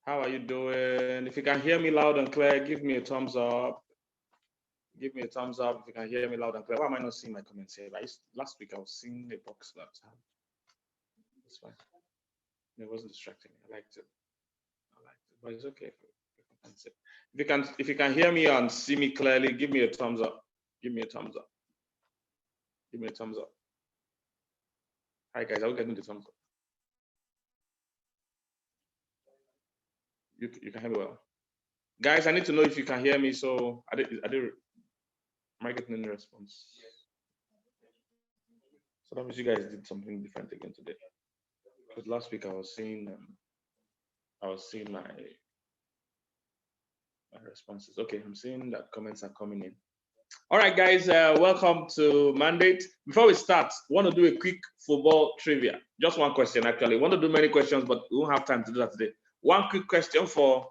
How are you doing? If you can hear me loud and clear, give me a thumbs up. Give me a thumbs up if you can hear me loud and clear. Why am I not seeing my comments here? Last week I was seeing a box that. It's fine. It wasn't distracting me. I liked it. But it's okay. If you can hear me and see me clearly, give me a thumbs up. Give me a thumbs up. Give me a thumbs up. Hi guys, are we getting the thumbs up? You can hear me well. Guys, I need to know if you can hear me. So am I getting any response? So that means you guys did something different again today. Because last week I was seeing my responses. Okay, I'm seeing that comments are coming in. All right, guys, welcome to Mandate. Before we start, I want to do a quick football trivia. Just one question, actually. I want to do many questions, but we won't have time to do that today. One quick question for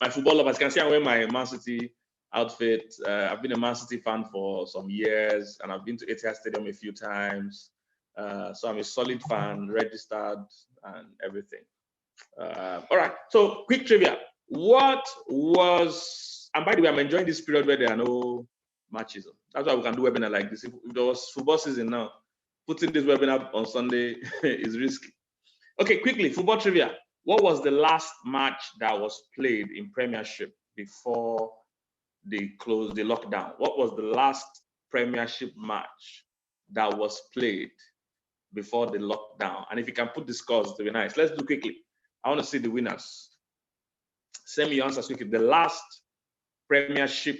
my football lovers. You can see I'm wearing my Man City outfit. I've been a Man City fan for some years, and I've been to Etihad Stadium a few times. So I'm a solid fan, registered, and everything. All right, so quick trivia. What was, and by the way, I'm enjoying this period where there are no matches. That's why we can do webinar like this. If there was football season now, putting this webinar on Sunday is risky. Okay, quickly, football trivia. What was the last match that was played in Premiership before they closed the lockdown? What was the last Premiership match that was played before the lockdown? And if you can put the scores, to be nice. Let's do quickly. I want to see the winners. Send me your answers quickly. The last Premiership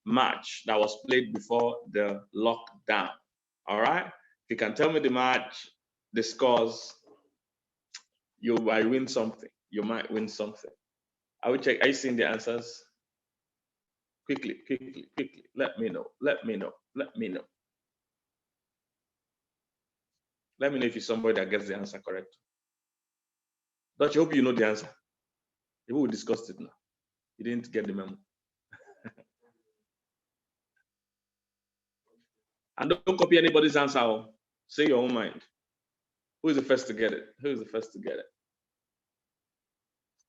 match that was played before the lockdown. All right. If you can tell me the match, the scores, you might win something. You might win something. I will check. Are you seeing the answers? Quickly. Let me know. Let me know if you're somebody that gets the answer correct. Don't you hope you know the answer? Maybe we discussed it now. You didn't get the memo. And don't copy anybody's answer. Say your own mind. Who is the first to get it? Who is the first to get it?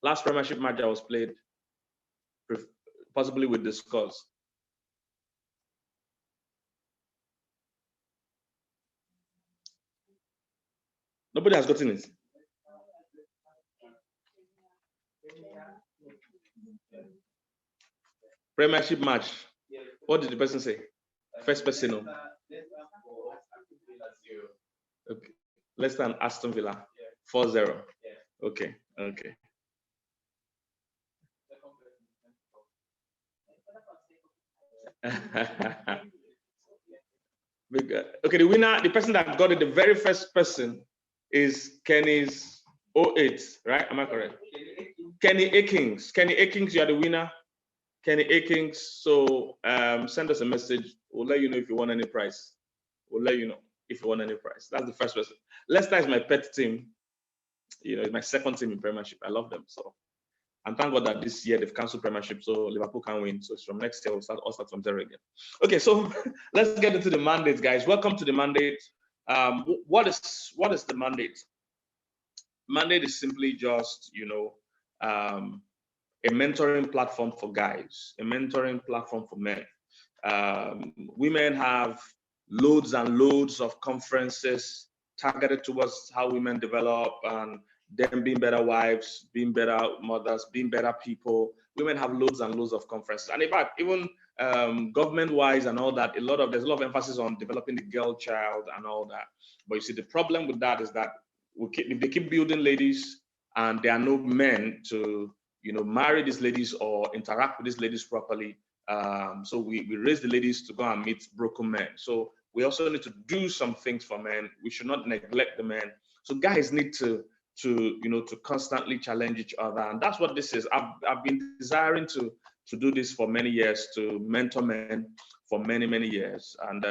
Last Premiership match that was played, possibly with the scores. Nobody has gotten it. Premiership match. What did the person say? First person. No. Okay. Less than Aston Villa. 4-0. Okay. Okay. Okay, the winner, the person that got it, the very first person is Kenny's 08, right? Am I correct? Kenny Akings. Kenny Akings, you are the winner. Kenny Akings. So send us a message. We'll let you know if you want any prize. We'll let you know if you want any prize. That's the first person. Leicester is my pet team. You know, it's my second team in Premiership. I love them. So, and thank God that this year they've cancelled Premiership, so Liverpool can win. So it's from next year we'll start from zero again. Okay, so let's get into the mandate, guys. Welcome to the mandate. What is the mandate? Mandate is simply just, you know, a mentoring platform for guys, a mentoring platform for men. Women have loads and loads of conferences targeted towards how women develop and them being better wives, being better mothers, being better people. Women have loads and loads of conferences. And in fact, even government-wise and all that, there's a lot of emphasis on developing the girl child and all that. But you see, the problem with that is that if they keep building ladies and there are no men to, you know, marry these ladies or interact with these ladies properly, so we raise the ladies to go and meet broken men. So we also need to do some things for men. We should not neglect the men. So guys need to constantly challenge each other, and that's what this is. I've been desiring to do this for many years, to mentor men for many years, and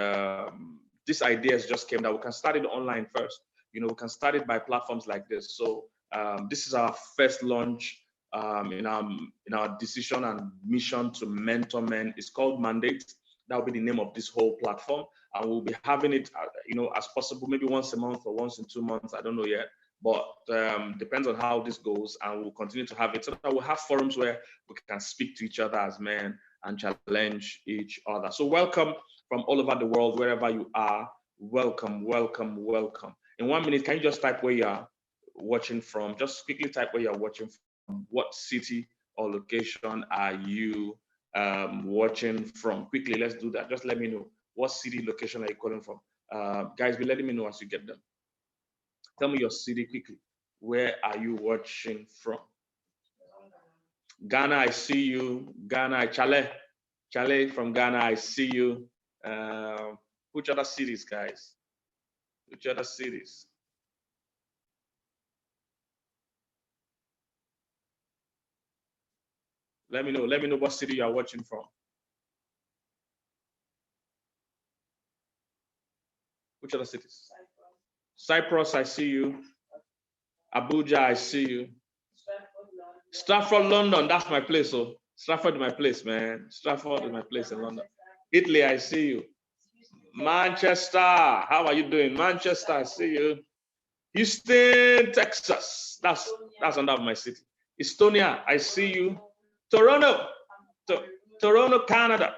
this idea just came that we can start it online first. You know, we can start it by platforms like this. So this is our first launch in our decision and mission to mentor men. It's called Mandate. That will be the name of this whole platform, and we'll be having it, you know, as possible, maybe once a month or once in 2 months. I don't know yet. but depends on how this goes, and we'll continue to have it so that we'll have forums where we can speak to each other as men and challenge each other. So welcome from all over the world, wherever you are. Welcome, welcome, welcome. In 1 minute, can you just type where you are watching from? Just quickly type where you're watching from. What city or location are you watching from? Quickly, let's do that. Just let me know. What city, location are you calling from? Guys, be letting me know as you get them. Tell me your city quickly. Where are you watching from? Ghana, I see you. Ghana, Chale from Ghana, I see you. Which other cities, guys? Which other cities? Let me know. Let me know what city you are watching from. Which other cities? Cyprus, I see you. Abuja, I see you. Stratford, London, that's my place. So Stratford is my place, man. Stratford is my place in London. Italy, I see you. Manchester, how are you doing? Manchester, I see you. Houston, Texas, that's under my city. Estonia, I see you. Toronto, Toronto, Canada.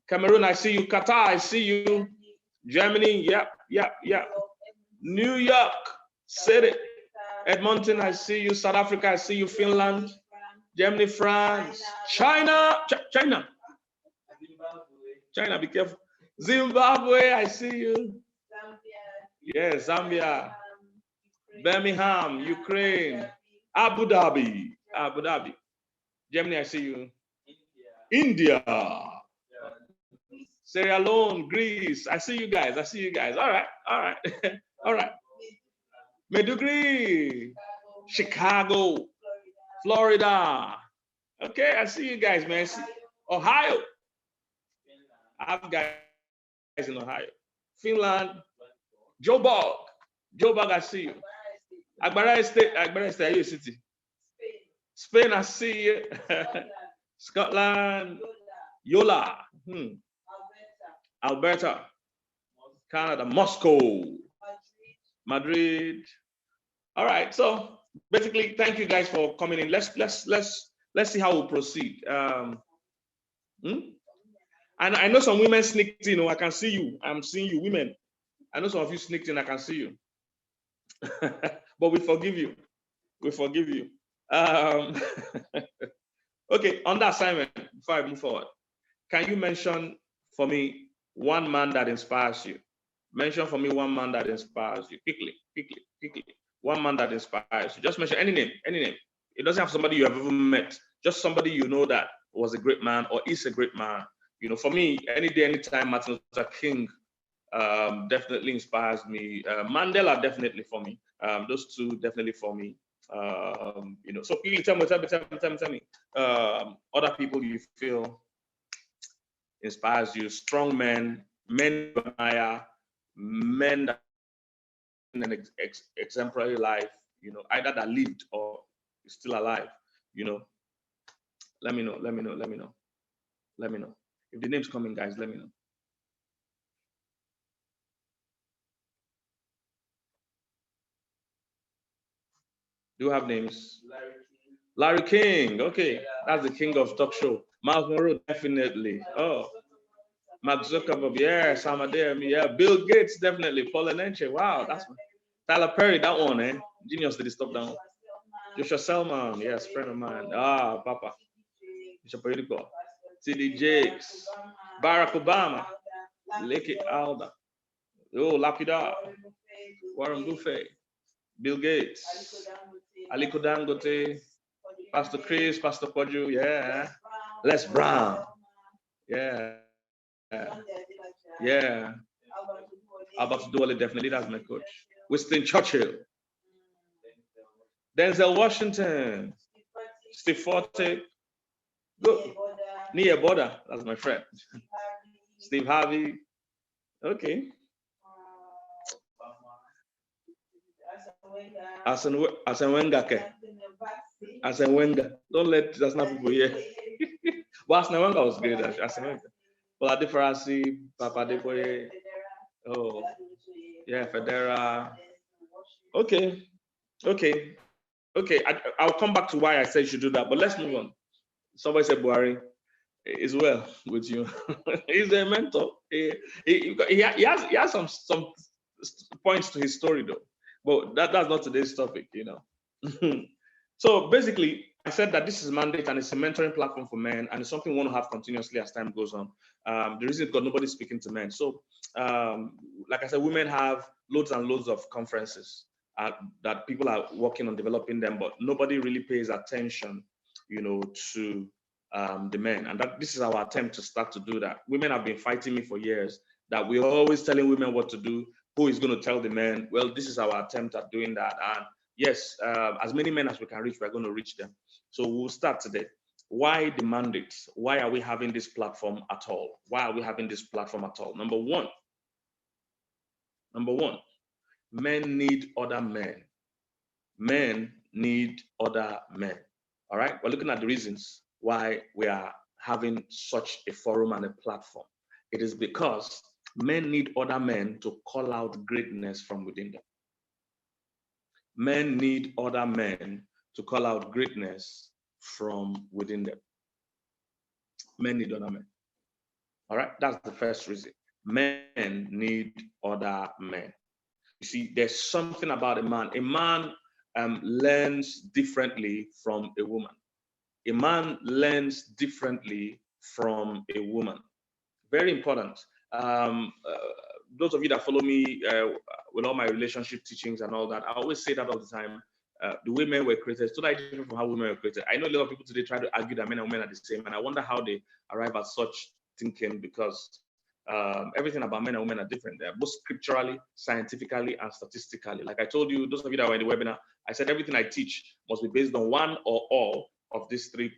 Cameroon, I see you. Qatar, I see you. Germany, yeah. New York City. Edmonton, I see you. South Africa, I see you. Finland, Germany, France, China, be careful. Zimbabwe, I see you. Yes, Zambia, Birmingham, Ukraine, Abu Dhabi. Germany, I see you. India, Sierra Leone, Greece, I see you guys. All right. All right. Maiduguri, Chicago, Florida. Okay, I see you guys, man. Ohio. I have guys in Ohio. Finland, Joburg, I see you. Agbara State, are you a city? Spain, I see you. Scotland, Yola, Alberta, Canada, Moscow, Madrid. All right, so basically, thank you guys for coming in. Let's see how we proceed. And I know some women sneaked in. I can see you. I'm seeing you, women. I know some of you sneaked in. I can see you. But we forgive you. Okay, on the assignment, before I move forward, can you mention for me one man that inspires you? Mention for me one man that inspires you. Quickly. One man that inspires you. Just mention any name. It doesn't have somebody you have ever met. Just somebody you know that was a great man or is a great man. For me, any day, anytime, Martin Luther King definitely inspires me. Mandela definitely for me. Those two definitely for me. So quickly tell me. Other people you feel inspires you, strong men you admire, men that in an exemplary life, either that lived or is still alive, Let me know. If the name's coming, guys, let me know. Do you have names? Larry King. Okay, that's the king of talk show. Miles Monroe, definitely. Oh, Mark Zuckerberg, yeah, Samadeh, yeah, Bill Gates, definitely. Paul Enenche, wow, that's Tyler Perry, that one, eh? Genius did stop down. Joshua Selman, yes, friend of mine. Ah, Papa. Bishop Perico. TD Jakes, Barack Obama, Leke Alda, oh, Lapida, Warren Buffett, Bill Gates, Aliko Dangote, Pastor Chris, Pastor Koju, yeah. Les Brown, yeah. Albert Duwale, definitely, that's my coach. Winston Churchill, Denzel Washington, Steve Forte, good. Nia Boda, that's my friend. Steve Harvey, okay. Arsene Wenger. Don't let that's not people here. But Arsene Wenger was great. Arsene Wenger. Olade Farasi, Papa Depoye. Oh, yeah, Federa. Okay. I'll come back to why I said you should do that, but let's move on. Somebody said Buhari is well with you. He's a mentor. He has some points to his story though, but that's not today's topic, you know. So basically, I said that this is mandate and it's a mentoring platform for men, and it's something we want to have continuously as time goes on. The reason is because nobody's speaking to men. So, like I said, women have loads and loads of conferences that people are working on developing them, but nobody really pays attention, you know, to the men. And that this is our attempt to start to do that. Women have been fighting me for years that we're always telling women what to do. Who is going to tell the men? Well, this is our attempt at doing that. And yes, as many men as we can reach, we're going to reach them. So we'll start today. Why the mandate? Why are we having this platform at all? Why are we having this platform at all? Number one, men need other men. Men need other men. All right, we're looking at the reasons why we are having such a forum and a platform. It is because men need other men to call out greatness from within them. Men need other men to call out greatness from within them. Men need other men. All right, that's the first reason. Men need other men. You see, there's something about a man. A man learns differently from a woman. A man learns differently from a woman. Very important. Those of you that follow me with all my relationship teachings and all that, I always say that all the time. The way men were created is totally different from how women were created. I know a lot of people today try to argue that men and women are the same, and I wonder how they arrive at such thinking, because everything about men and women are different. They're both scripturally, scientifically, and statistically. Like I told you, those of you that were in the webinar, I said everything I teach must be based on one or all of these three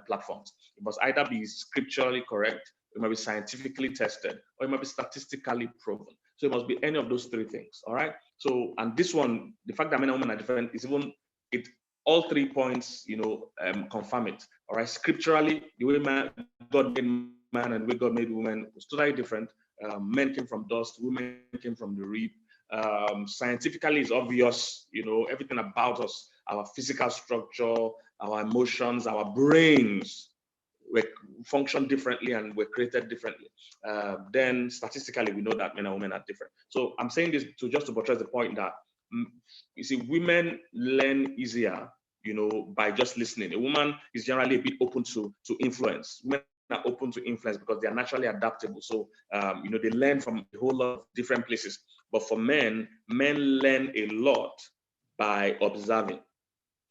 platforms. It must either be scripturally correct, it might be scientifically tested, or it might be statistically proven. So it must be any of those three things. All right. So, and this one, the fact that men and women are different is even it. All 3 points, you know, confirm it. All right. Scripturally, the way God made man and the way God made woman was totally different. Men came from dust, women came from the rib. Scientifically, it's obvious. You know, everything about us, our physical structure, our emotions, our brains, we function differently and we're created differently. Then statistically, we know that men and women are different. So I'm saying this to just to buttress the point that, you see, women learn easier, you know, by just listening. A woman is generally a bit open to influence. Women are open to influence because they are naturally adaptable. So, you know, they learn from a whole lot of different places. But for men learn a lot by observing.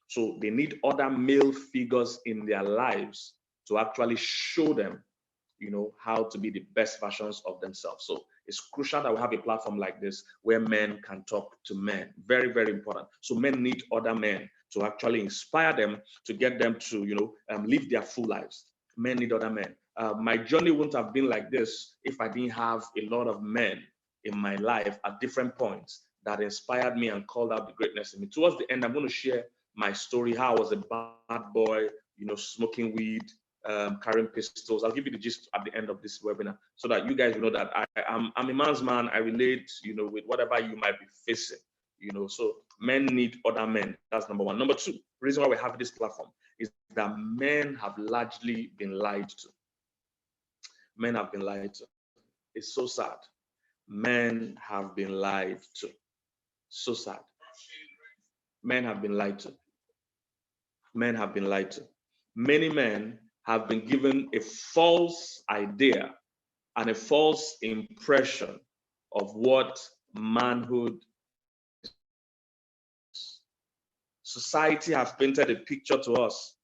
So they need other male figures in their lives to actually show them, you know, how to be the best versions of themselves. So it's crucial that we have a platform like this where men can talk to men. Very, very important. So men need other men to actually inspire them, to get them to, you know, live their full lives. Men need other men. My journey wouldn't have been like this if I didn't have a lot of men in my life at different points that inspired me and called out the greatness in me. Towards the end, I'm going to share my story, how I was a bad boy, you know, smoking weed, carrying pistols. I'll give you the gist at the end of this webinar so that you guys will know that I'm a man's man. I relate, you know, with whatever you might be facing, you know. So men need other men. That's number one. Number two, the reason why we have this platform is that men have largely been lied to. Men have been lied to. It's so sad. Men have been lied to. So sad. Men have been lied to. Men have been lied to. Many men have been given a false idea and a false impression of what manhood is. Society has painted a picture to us,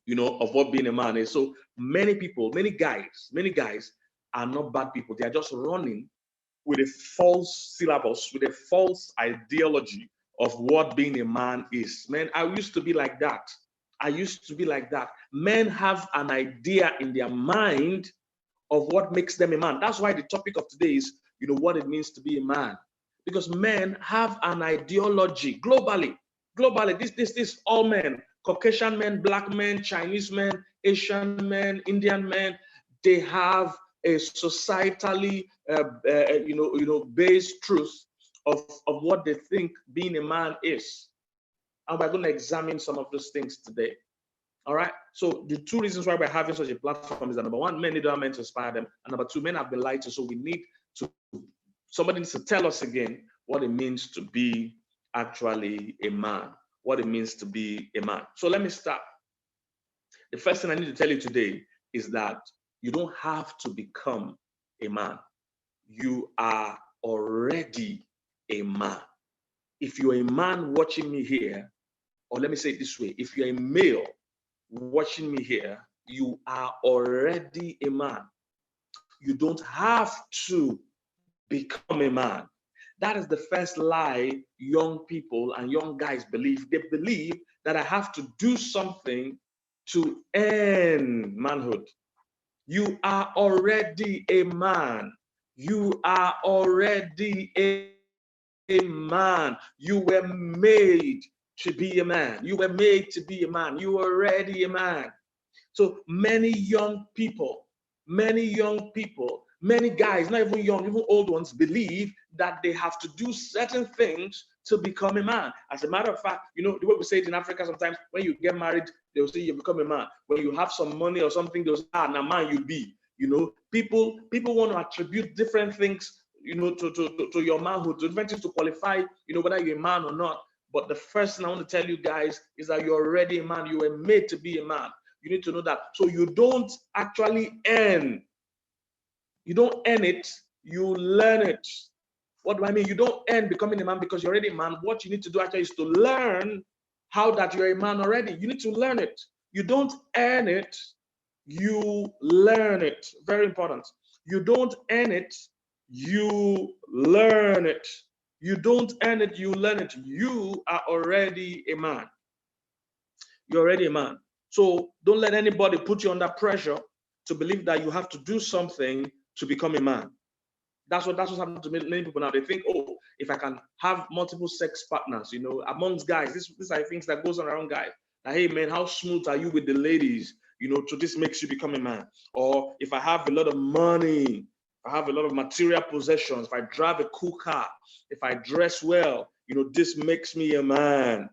you know, of what being a man is. So many people, many guys are not bad people. They are just running with a false syllabus, with a false ideology of what being a man is. Man, I used to be like that. I used to be like that. Men have an idea in their mind of what makes them a man. That's why the topic of today is, you know, what it means to be a man. Because men have an ideology globally. This all men, Caucasian men, black men, Chinese men, Asian men, Indian men, they have a societally, based truth of what they think being a man is. And we're going to examine some of those things today. All right. So the two reasons why we're having such a platform is that number one, men need our men to inspire them. And number two, men have been lied to. So we need to, somebody needs to tell us again what it means to be actually a man, what it means to be a man. So let me start. The first thing I need to tell you today is that you don't have to become a man. You are already a man. If you're a man watching me here, or let me say it this way, if you're a male watching me here, you are already a man. You don't have to become a man. That is the first lie young people and young guys believe. They believe that I have to do something to earn manhood. You are already a man. You are already a man. You were made to be a man. You were made to be a man. You are already a man. So many young people, many guys, not even young, even old ones, believe that they have to do certain things to become a man. As a matter of fact, you know, the way we say it in Africa sometimes, when you get married, they'll say you become a man. When you have some money or something, they'll say, now man you be. You know, people want to attribute different things, you know, to your manhood, to different things to qualify, you know, whether you're a man or not. But the first thing I want to tell you guys is that you're already a man. You were made to be a man. You need to know that. So you don't actually earn. You don't earn it, you learn it. What do I mean? You don't earn becoming a man because you're already a man. What you need to do actually is to learn how that you're a man already. You need to learn it. You don't earn it, you learn it. Very important. You don't earn it, you learn it. You don't earn it, you learn it. You are already a man. You're already a man. So don't let anybody put you under pressure to believe that you have to do something to become a man. That's what's happening to many people now. They think, oh, if I can have multiple sex partners, you know, amongst guys, these are things that goes on around guys. Now, hey man, how smooth are you with the ladies? You know, so this makes you become a man. Or if I have a lot of money, I have a lot of material possessions, if I drive a cool car, if I dress well, you know, this makes me a man.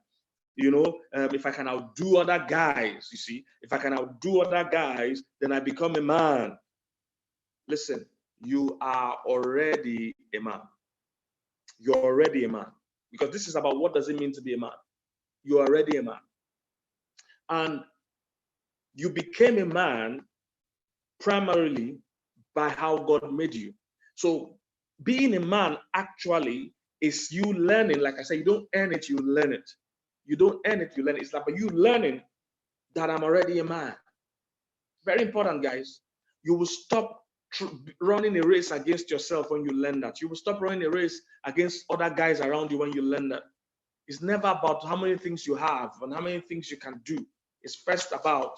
You know, if I can outdo other guys, you see, if I can outdo other guys, then I become a man. Listen, you are already a man. You're already a man. Because this is about what does it mean to be a man. You're already a man. And you became a man primarily by how God made you. So being a man actually is you learning, like I said, you don't earn it, you learn it. You don't earn it, you learn it. It's like you learning that I'm already a man. Very important, guys. You will stop running a race against yourself when you learn that. You will stop running a race against other guys around you when you learn that. It's never about how many things you have and how many things you can do. It's first about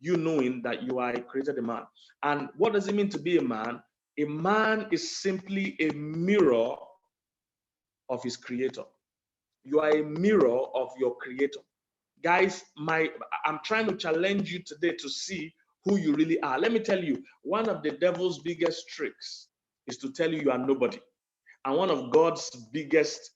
you knowing that you are a created man. And what does it mean to be a man? A man is simply a mirror of his creator. You are a mirror of your creator. Guys, I'm trying to challenge you today to see who you really are. Let me tell you, one of the devil's biggest tricks is to tell you you are nobody. And one of God's biggest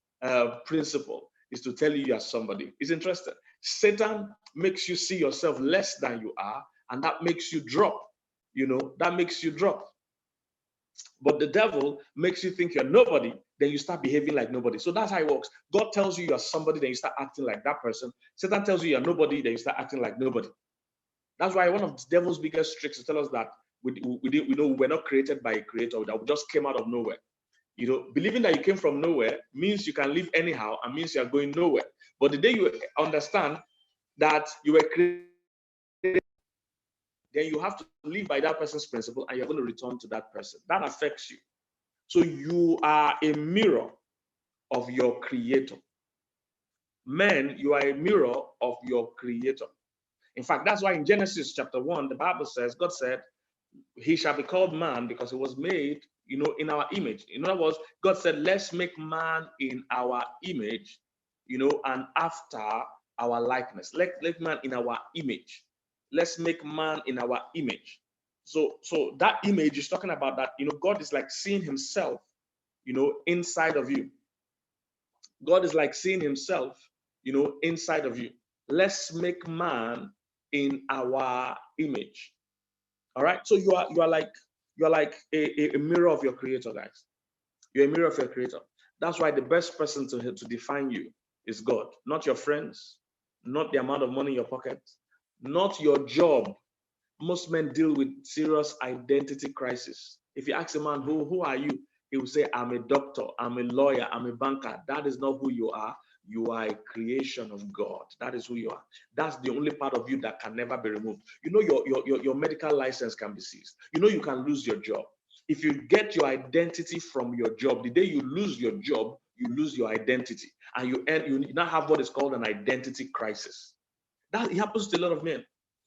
principle is to tell you you are somebody. It's interesting. Satan makes you see yourself less than you are, and that makes you drop. You know, that makes you drop. But the devil makes you think you're nobody, then you start behaving like nobody. So that's how it works. God tells you you're somebody, then you start acting like that person. Satan tells you you're nobody, then you start acting like nobody. That's why one of the devil's biggest tricks is to tell us that we know we're not created by a creator, that we just came out of nowhere. You know, believing that you came from nowhere means you can live anyhow and means you're going nowhere. But the day you understand that you were created, then you have to live by that person's principle and you're going to return to that person. That affects you. So you are a mirror of your creator. Men, you are a mirror of your creator. In fact, that's why in Genesis chapter 1, the Bible says, God said, he shall be called man because he was made, you know, in our image. In other words, God said, let's make man in our image, you know, and after our likeness. Let's make man in our image. Let's make man in our image. So that image is talking about that, you know, God is like seeing himself, you know, inside of you. God is like seeing himself, inside of you. Let's make man in our image. All right. So you are like a mirror of your creator, guys. You're a mirror of your creator. That's why the best person to define you is God, not your friends, not the amount of money in your pocket, not your job. Most men deal with serious identity crisis. If you ask a man, who are you? He will say, I'm a doctor, I'm a lawyer, I'm a banker. That is not who you are. You are a creation of God. That is who you are. That's the only part of you that can never be removed. Your medical license can be seized. You can lose your job. If you get your identity from your job, the day you lose your job, you lose your identity. And you now have what is called an identity crisis. That it happens to a lot of men.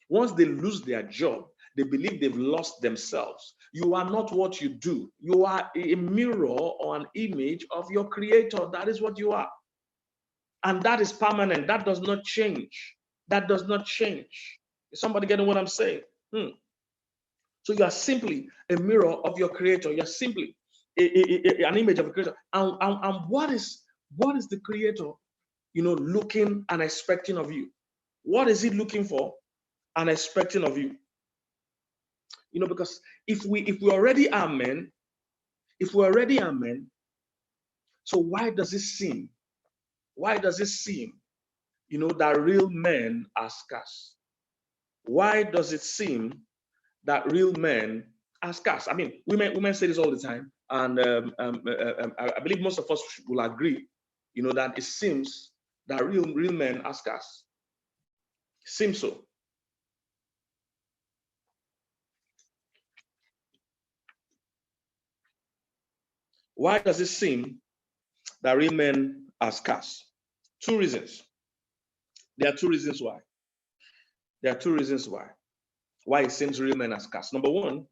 Once they lose their job, they believe they've lost themselves. You are not what you do. You are a mirror or an image of your creator. That is what you are. And that is permanent. That does not change. That does not change. Is somebody getting what I'm saying? So you are simply a mirror of your creator. You're simply an image of a creator. And what is the creator, looking and expecting of you? What is he looking for and expecting of you? Because if we already are men, so why does it seem that real men are scarce? Why does it seem that real men are scarce? I mean, women say this all the time, and I believe most of us will agree, that it seems that real men are scarce. Seems so. Why does it seem that real men are scarce? Two reasons. There are two reasons why. Why it seems real men are scarce. Number one,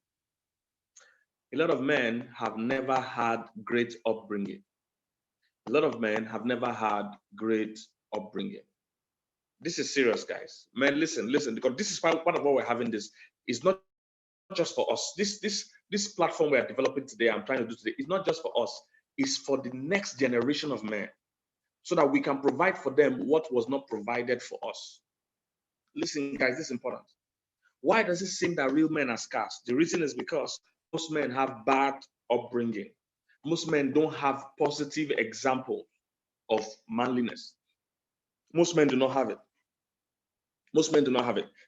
a lot of men have never had great upbringing. A lot of men have never had great upbringing. This is serious, guys. Men, listen, because this is part of what we're having. This is not just for us. This platform we are developing today, I'm trying to do today, is not just for us. It's for the next generation of men, so that we can provide for them what was not provided for us. Listen, guys, this is important. Why does it seem that real men are scarce? The reason is because most men have bad upbringing. Most men don't have positive example of manliness. Most men do not have it.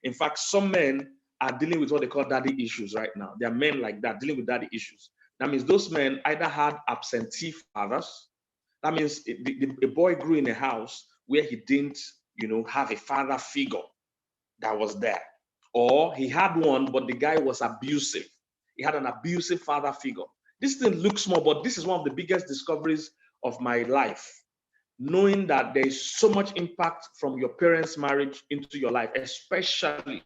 In fact, some men are dealing with what they call daddy issues right now. There are men like that dealing with daddy issues. That means those men either had absentee fathers. That means a boy grew in a house where he didn't, have a father figure that was there. Or he had one, but the guy was abusive. He had an abusive father figure. This thing looks small, but this is one of the biggest discoveries of my life. Knowing that there is so much impact from your parents' marriage into your life, especially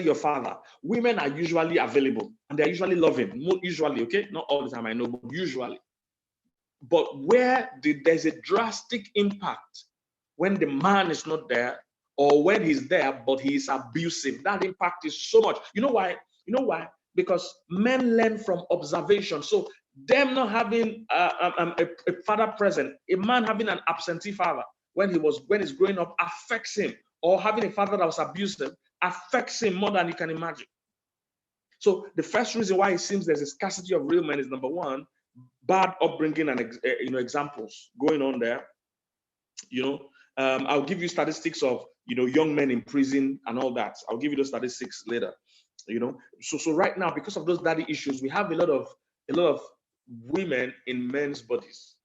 your father. Women are usually available and they're usually loving. Usually, okay? Not all the time, I know, but usually. But where there's a drastic impact when the man is not there, or when he's there but he is abusive, that impact is so much. You know why? Because men learn from observation. So them not having a father present, a man having an absentee father when he's growing up affects him, or having a father that was abusive affects him more than you can imagine. So the first reason why it seems there's a scarcity of real men is, number one, bad upbringing and examples going on there. I'll give you statistics of young men in prison and all that. I'll give you those statistics later. So right now, because of those daddy issues, we have a lot of women in men's bodies.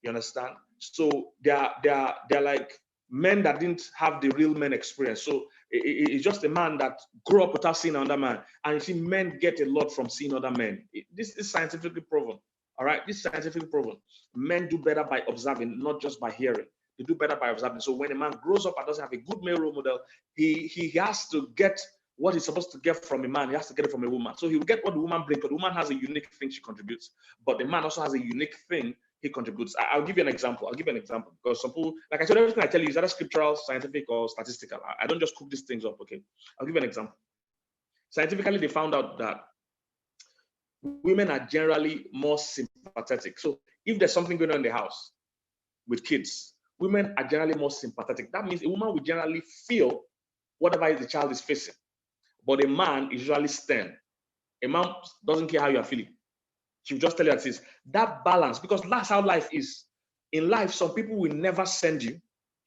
You understand? So they're like men that didn't have the real men experience. So it's just a man that grew up without seeing another man. And you see, men get a lot from seeing other men. This is scientifically proven. All right, this is scientifically proven. Men do better by observing, not just by hearing. They do better by observing. So when a man grows up and doesn't have a good male role model, he has to get what he's supposed to get from a man. He has to get it from a woman. So he will get what the woman brings, but the woman has a unique thing she contributes. But the man also has a unique thing he contributes. I'll give you an example. Because some people, like I said, everything I tell you is either scriptural, scientific, or statistical. I don't just cook these things up, okay? I'll give you an example. Scientifically, they found out that women are generally more sympathetic sympathetic. So if there's something going on in the house with kids, women are generally more sympathetic. That means a woman will generally feel whatever the child is facing. But a man is usually stern. A man doesn't care how you are feeling. She'll just tell you that is that balance, because that's how life is. In life, some people will never send you,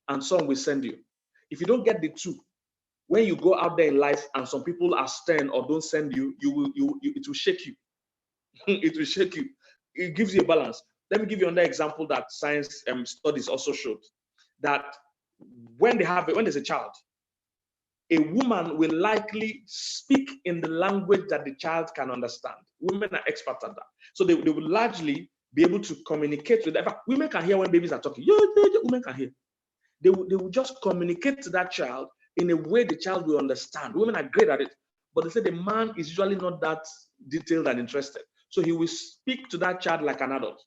and some will send you. If you don't get the two, when you go out there in life and some people are stern or don't send you, it will shake you. It will shake you. It gives you a balance. Let me give you another example that science studies also showed that when there's a child, a woman will likely speak in the language that the child can understand. Women are experts at that. So they will largely be able to communicate with them. Women can hear when babies are talking. Women can hear. They will just communicate to that child in a way the child will understand. Women are great at it. But they say the man is usually not that detailed and interested. So he will speak to that child like an adult.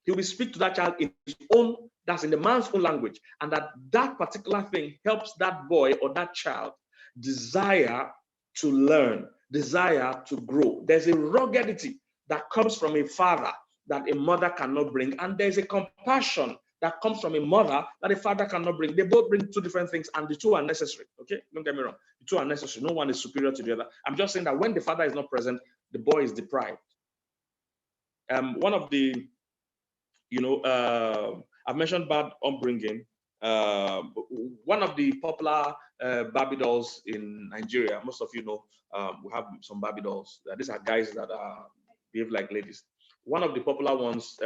He will speak to that child in his own, that's in the man's own language. And that particular thing helps that boy or that child desire to learn, desire to grow. There's a ruggedity that comes from a father that a mother cannot bring. And there's a compassion that comes from a mother that a father cannot bring. They both bring two different things, and the two are necessary. Okay, don't get me wrong. The two are necessary. No one is superior to the other. I'm just saying that when the father is not present, the boy is deprived. One of the, I've mentioned bad upbringing. One of the popular Barbie dolls in Nigeria, most of you know, we have some Barbie dolls. These are guys that behave like ladies. One of the popular ones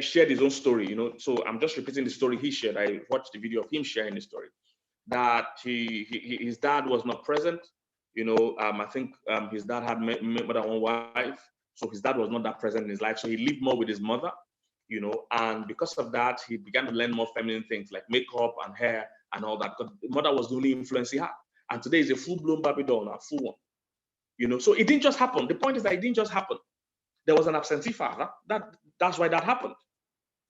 shared his own story, so I'm just repeating the story he shared. I watched the video of him sharing the story that his dad was not present. I think his dad had more than one wife, so his dad was not that present in his life. So he lived more with his mother, and because of that, he began to learn more feminine things like makeup and hair and all that, because the mother was the only influence he had. And today is a full-blown Barbie doll now, full one. So it didn't just happen. The point is that it didn't just happen. There was an absentee father. That's why that happened.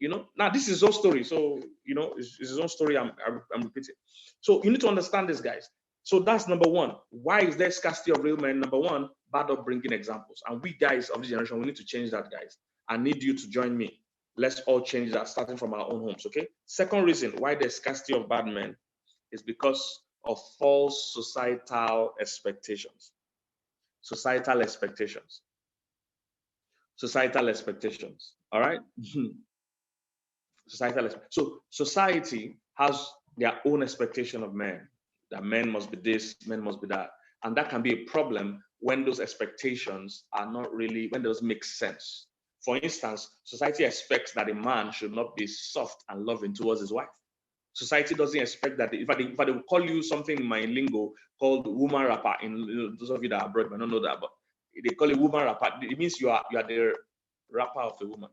Now this is his own story. So, it's his own story. I'm repeating. So you need to understand this, guys. So that's number one. Why is there scarcity of real men? Number one, bad upbringing examples. And we guys of this generation, we need to change that, guys. I need you to join me. Let's all change that, starting from our own homes, okay? Second reason why there's scarcity of bad men is because of false societal expectations. Societal expectations. Societal expectations, all right? So society has their own expectation of men, that men must be this, men must be that. And that can be a problem when those expectations are not really, when those make sense. For instance, society expects that a man should not be soft and loving towards his wife. Society doesn't expect that. If I call you something in my lingo called woman rapper, in those of you that are abroad, I don't know that, but they call it woman rapper. It means you are the rapper of a woman.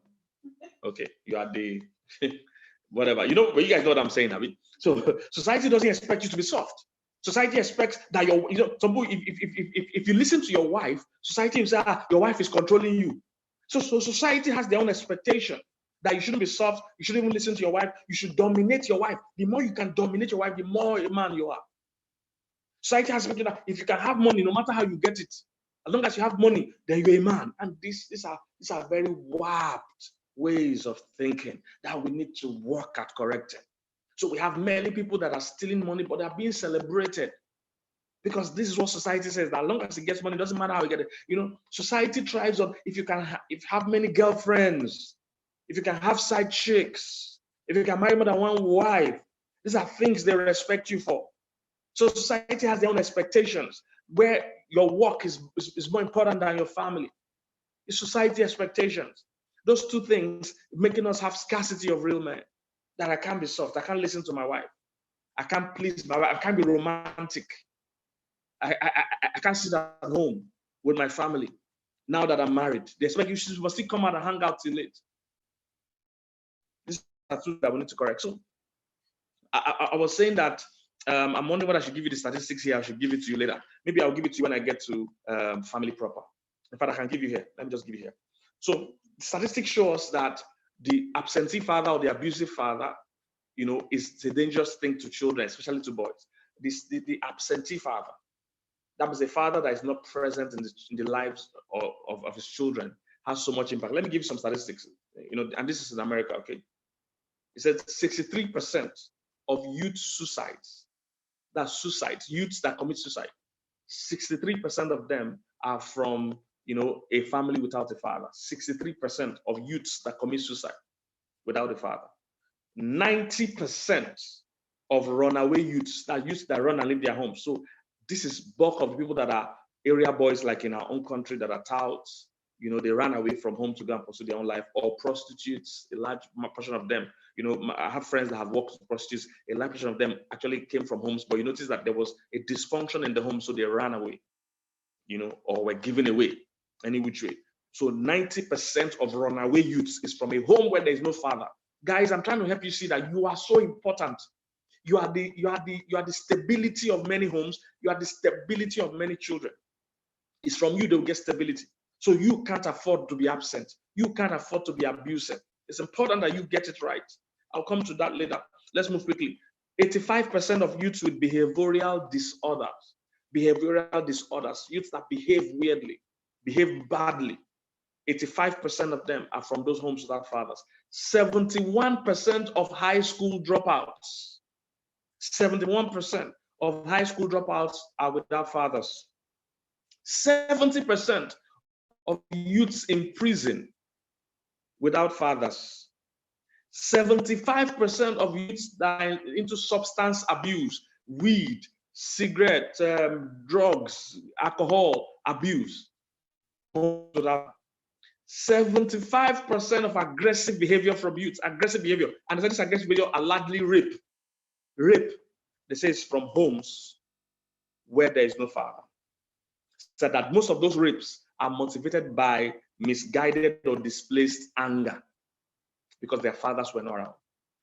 Okay, you are the whatever. But you guys know what I'm saying. So society doesn't expect you to be soft. Society expects that if you listen to your wife, society will say, your wife is controlling you. So society has their own expectation that you shouldn't be soft, you shouldn't even listen to your wife, you should dominate your wife. The more you can dominate your wife, the more a man you are. Society has expected that if you can have money, no matter how you get it, as long as you have money, then you're a man. And these are very warped ways of thinking that we need to work at correcting. So we have many people that are stealing money, but they're being celebrated. Because this is what society says, that as long as he gets money, it doesn't matter how he gets it. Society thrives on if you have many girlfriends, if you can have side chicks, if you can marry more than one wife. These are things they respect you for. So society has their own expectations, where your work is more important than your family. It's society expectations. Those two things making us have scarcity of real men. That I can't be soft, I can't listen to my wife, I can't please my wife, I can't be romantic. I can't sit at home with my family now that I'm married. They expect you must still come out and hang out till late. This is truth that we need to correct. So I was saying that I'm wondering whether I should give you the statistics here. I should give it to you later. Maybe I'll give it to you when I get to family proper. In fact, I can give you here. Let me just give you here. So the statistics show us that the absentee father or the abusive father, is a dangerous thing to children, especially to boys. The absentee father. That is a father that is not present in the lives of his children, has so much impact. Let me give you some statistics, and this is in America, okay? It said 63% of youth suicides, that's suicides, youths that commit suicide, 63% of them are from, a family without a father. 63% of youths that commit suicide without a father. 90% of runaway youths that run and leave their homes. So this is bulk of people that are area boys, like in our own country, that are touts. They ran away from home to go and pursue their own life, or prostitutes. A large portion of them, I have friends that have worked with prostitutes. A large portion of them actually came from homes, but you notice that there was a dysfunction in the home, so they ran away, or were given away any which way. So 90% of runaway youths is from a home where there is no father. Guys, I'm trying to help you see that you are so important. You are the stability of many homes. You are the stability of many children. It's from you they'll get stability. So you can't afford to be absent. You can't afford to be abusive. It's important that you get it right. I'll come to that later. Let's move quickly. 85% of youths with behavioral disorders, youths that behave weirdly, behave badly, 85% of them are from those homes without fathers. 71% of high school dropouts, 71% of high school dropouts are without fathers. 70% of youths in prison without fathers. 75% of youths that are into substance abuse, weed, cigarette, drugs, alcohol abuse. 75% of aggressive behavior from youths, and this aggressive behavior are largely rape. Rape, they say, is from homes where there is no father. So that most of those rapes are motivated by misguided or displaced anger because their fathers were not around.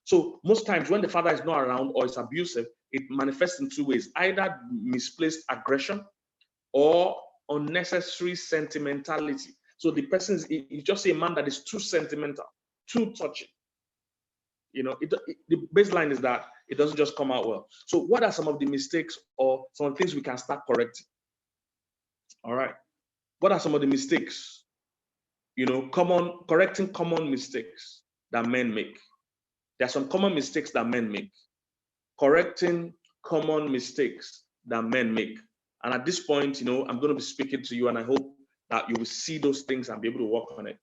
So most times when the father is not around or is abusive, it manifests in two ways: either misplaced aggression or unnecessary sentimentality. So the person is just a man that is too sentimental, too touchy. The baseline is that it doesn't just come out well. So what are some of the mistakes or some of the things we can start correcting? All right. What are some of the mistakes? Correcting common mistakes that men make. There are some common mistakes that men make. Correcting common mistakes that men make. And at this point, I'm going to be speaking to you, and I hope that you will see those things and be able to work on it.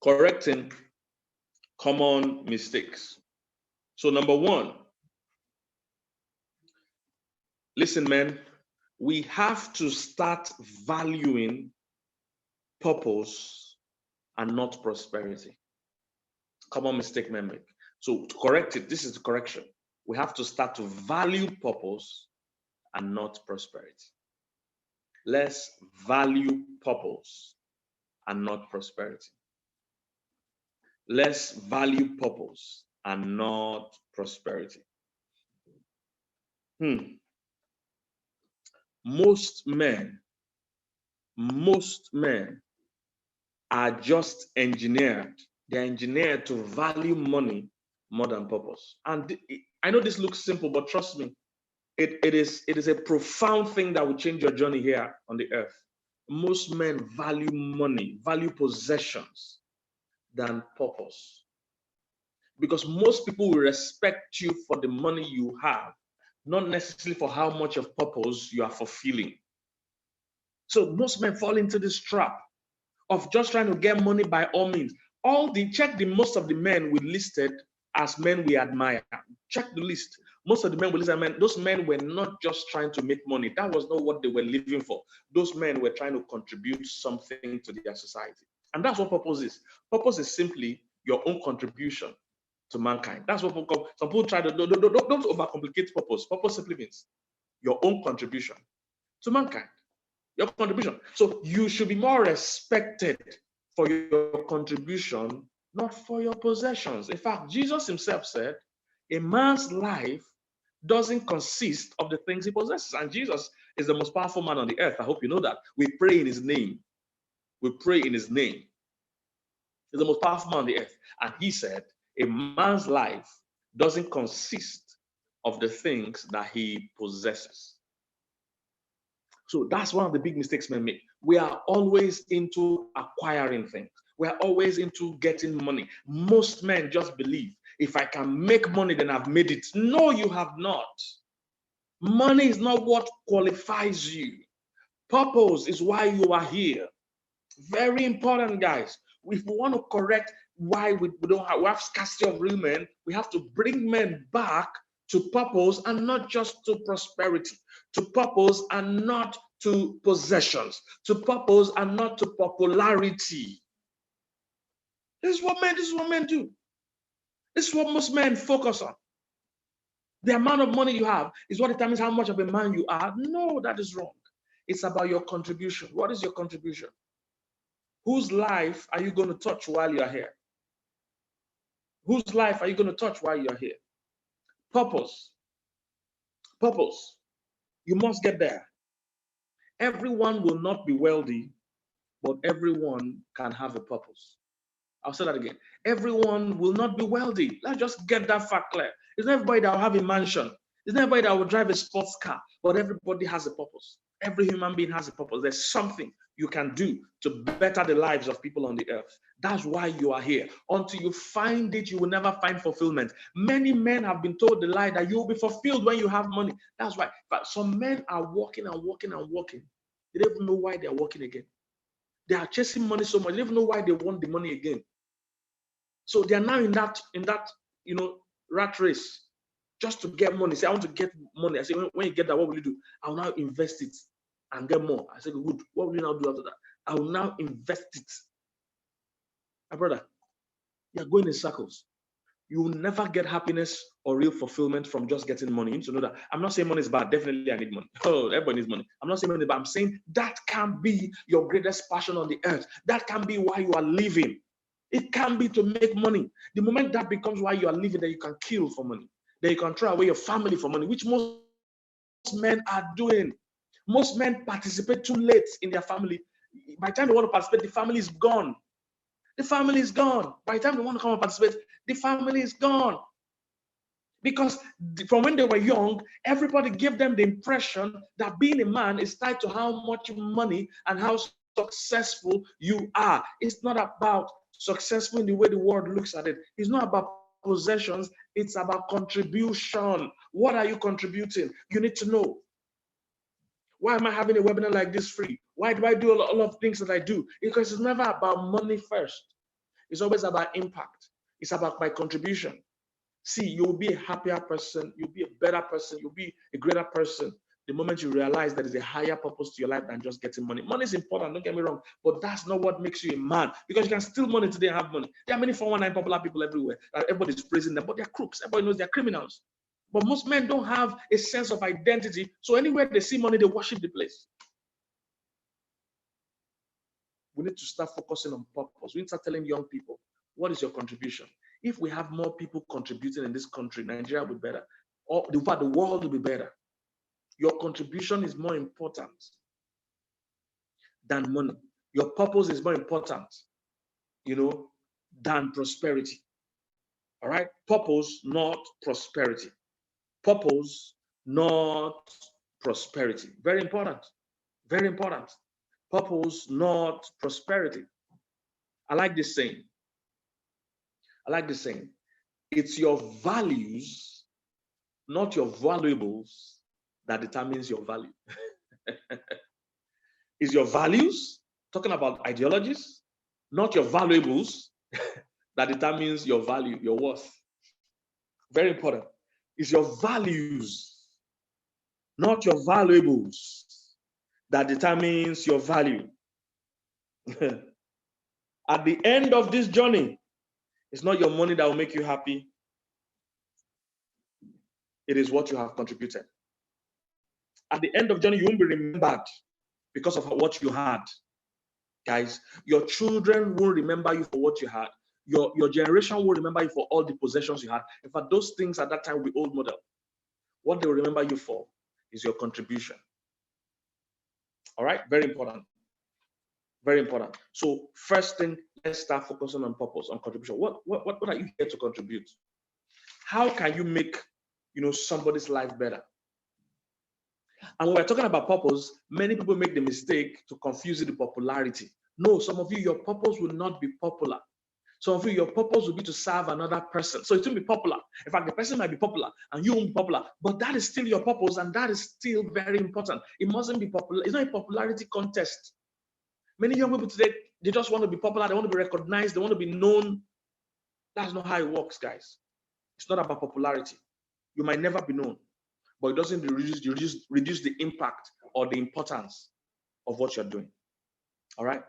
Correcting common mistakes. So number one, listen, men, we have to start valuing purpose and not prosperity. Common mistake men make. So to correct it, this is the correction. We have to start to value purpose and not prosperity. Let's value purpose and not prosperity. Let's value purpose and not prosperity. Most men are just engineered. They're engineered to value money more than purpose. And I know this looks simple, but trust me, it is a profound thing that will change your journey here on the earth. Most men value money, value possessions than purpose. Because most people will respect you for the money you have, not necessarily for how much of purpose you are fulfilling. So most men fall into this trap of just trying to get money by all means. Most of the men we listed as men we admire. Check the list. Most of the men we listed, those men were not just trying to make money. That was not what they were living for. Those men were trying to contribute something to their society. And that's what purpose is. Purpose is simply your own contribution to mankind. That's what some people try to don't overcomplicate purpose. Purpose simply means your own contribution to mankind. Your contribution. So you should be more respected for your contribution, not for your possessions. In fact, Jesus himself said, a man's life doesn't consist of the things he possesses. And Jesus is the most powerful man on the earth. I hope you know that. We pray in his name. We pray in his name. He's the most powerful man on the earth. And he said, a man's life doesn't consist of the things that he possesses. So that's one of the big mistakes men make. We are always into acquiring things. We are always into getting money. Most men just believe, if I can make money, then I've made it. No, you have not. Money is not what qualifies you. Purpose is why you are here. Very important, guys. If we want to correct why we have scarcity of real men, we have to bring men back to purpose and not just to prosperity, to purpose and not to possessions, to purpose and not to popularity. This is what men do. This is what most men focus on. The amount of money you have is what determines how much of a man you are. No, that is wrong. It's about your contribution. What is your contribution? Whose life are you going to touch while you're here? Whose life are you going to touch while you're here? Purpose. Purpose. You must get there. Everyone will not be wealthy, but everyone can have a purpose. I'll say that again. Everyone will not be wealthy. Let's just get that fact clear. It's not everybody that will have a mansion. It's not everybody that will drive a sports car, but everybody has a purpose. Every human being has a purpose. There's something you can do to better the lives of people on the earth. That's why you are here. Until you find it, you will never find fulfillment. Many men have been told the lie that you will be fulfilled when you have money. That's why. But some men are working and working and working. They don't even know why they are working again. They are chasing money so much. They don't even know why they want the money again. So they are now in that rat race, just to get money. Say, I want to get money. I say, when you get that, what will you do? I will now invest it and get more. I say, good. What will you now do after that? I will now invest it. My brother, you are going in circles. You will never get happiness or real fulfillment from just getting money. You need to know that. I'm not saying money is bad. Definitely, I need money. Oh, everybody needs money. I'm not saying money is bad. I'm saying that can be your greatest passion on the earth. That can be why you are living. It can be to make money. The moment that becomes why you are living, that you can kill for money, that you can throw away your family for money, which most men are doing. Most men participate too late in their family. By the time they want to participate, the family is gone. The family is gone. By the time they want to come and participate, the family is gone. Because from when they were young, everybody gave them the impression that being a man is tied to how much money and how successful you are. It's not about successful in the way the world looks at it. It's not about possessions. It's about contribution. What are you contributing? You need to know. Why am I having a webinar like this free? Why do I do a lot of things that I do? Because it's never about money first. It's always about impact. It's about my contribution. See, you'll be a happier person. You'll be a better person. You'll be a greater person the moment you realize that there's a higher purpose to your life than just getting money. Money is important, don't get me wrong, but that's not what makes you a man, because you can steal money today and have money. There are many 419 popular people everywhere. Everybody's praising them, but they're crooks. Everybody knows they're criminals. But most men don't have a sense of identity, so anywhere they see money, they worship the place. We need to start focusing on purpose. We need to start telling young people, what is your contribution? If we have more people contributing in this country, Nigeria will be better. Or the world will be better. Your contribution is more important than money. Your purpose is more important, than prosperity. All right? Purpose, not prosperity. Purpose, not prosperity. Very important. Very important. Purpose, not prosperity. I like this saying. It's your values, not your valuables, that determines your value. It's your values, talking about ideologies, not your valuables, that determines your value, your worth. Very important. It's your values, not your valuables, that determines your value. At the end of this journey, it's not your money that will make you happy. It is what you have contributed. At the end of the journey, you won't be remembered because of what you had. Guys, your children will remember you for what you had. Your generation will remember you for all the possessions you had. In fact, those things at that time will be old model. What they will remember you for is your contribution. All right? Very important. Very important. So first thing, let's start focusing on purpose, on contribution. What are you here to contribute? How can you make somebody's life better? And when we're talking about purpose, many people make the mistake to confuse it with popularity. No, some of you, your purpose will not be popular. Some of you, your purpose will be to serve another person. So it won't be popular. In fact, the person might be popular and you won't be popular, but that is still your purpose, and that is still very important. It mustn't be popular. It's not a popularity contest. Many young people today, they just want to be popular. They want to be recognized. They want to be known. That's not how it works, guys. It's not about popularity. You might never be known, but it doesn't reduce the impact or the importance of what you're doing. All right?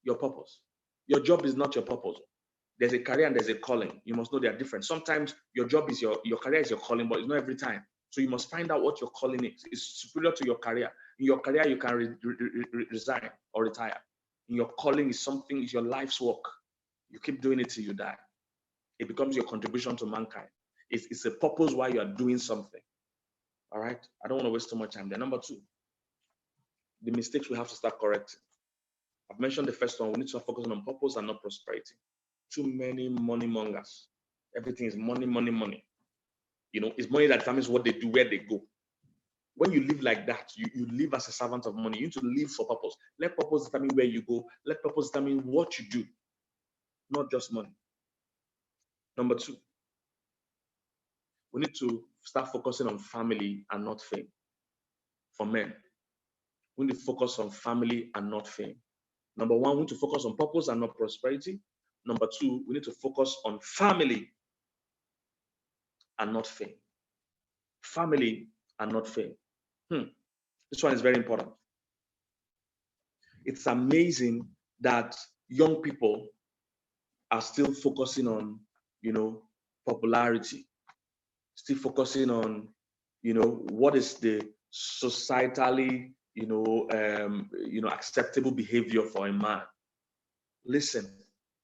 Your purpose. Your job is not your purpose. There's a career and there's a calling. You must know they are different. Sometimes your job is your career is your calling, but it's not every time. So you must find out what your calling is. It's superior to your career. In your career, you can resign or retire. In your calling is something, is your life's work. You keep doing it till you die. It becomes your contribution to mankind. It's a purpose why you are doing something. All right? I don't want to waste too much time there. Number 2, the mistakes we have to start correcting. I've mentioned the first one. We need to start focusing on purpose and not prosperity. Too many money mongers. Everything is money, money, money. You know, it's money that determines what they do, where they go. When you live like that, you live as a servant of money. You need to live for purpose. Let purpose determine where you go. Let purpose determine what you do, not just money. Number 2, we need to start focusing on family and not fame. For men, we need to focus on family and not fame. Number 1, we need to focus on purpose and not prosperity. Number 2, we need to focus on family and not fame. Family and not fame. This one is very important. It's amazing that young people are still focusing on, popularity, still focusing on, what is the societally, acceptable behavior for a man. Listen,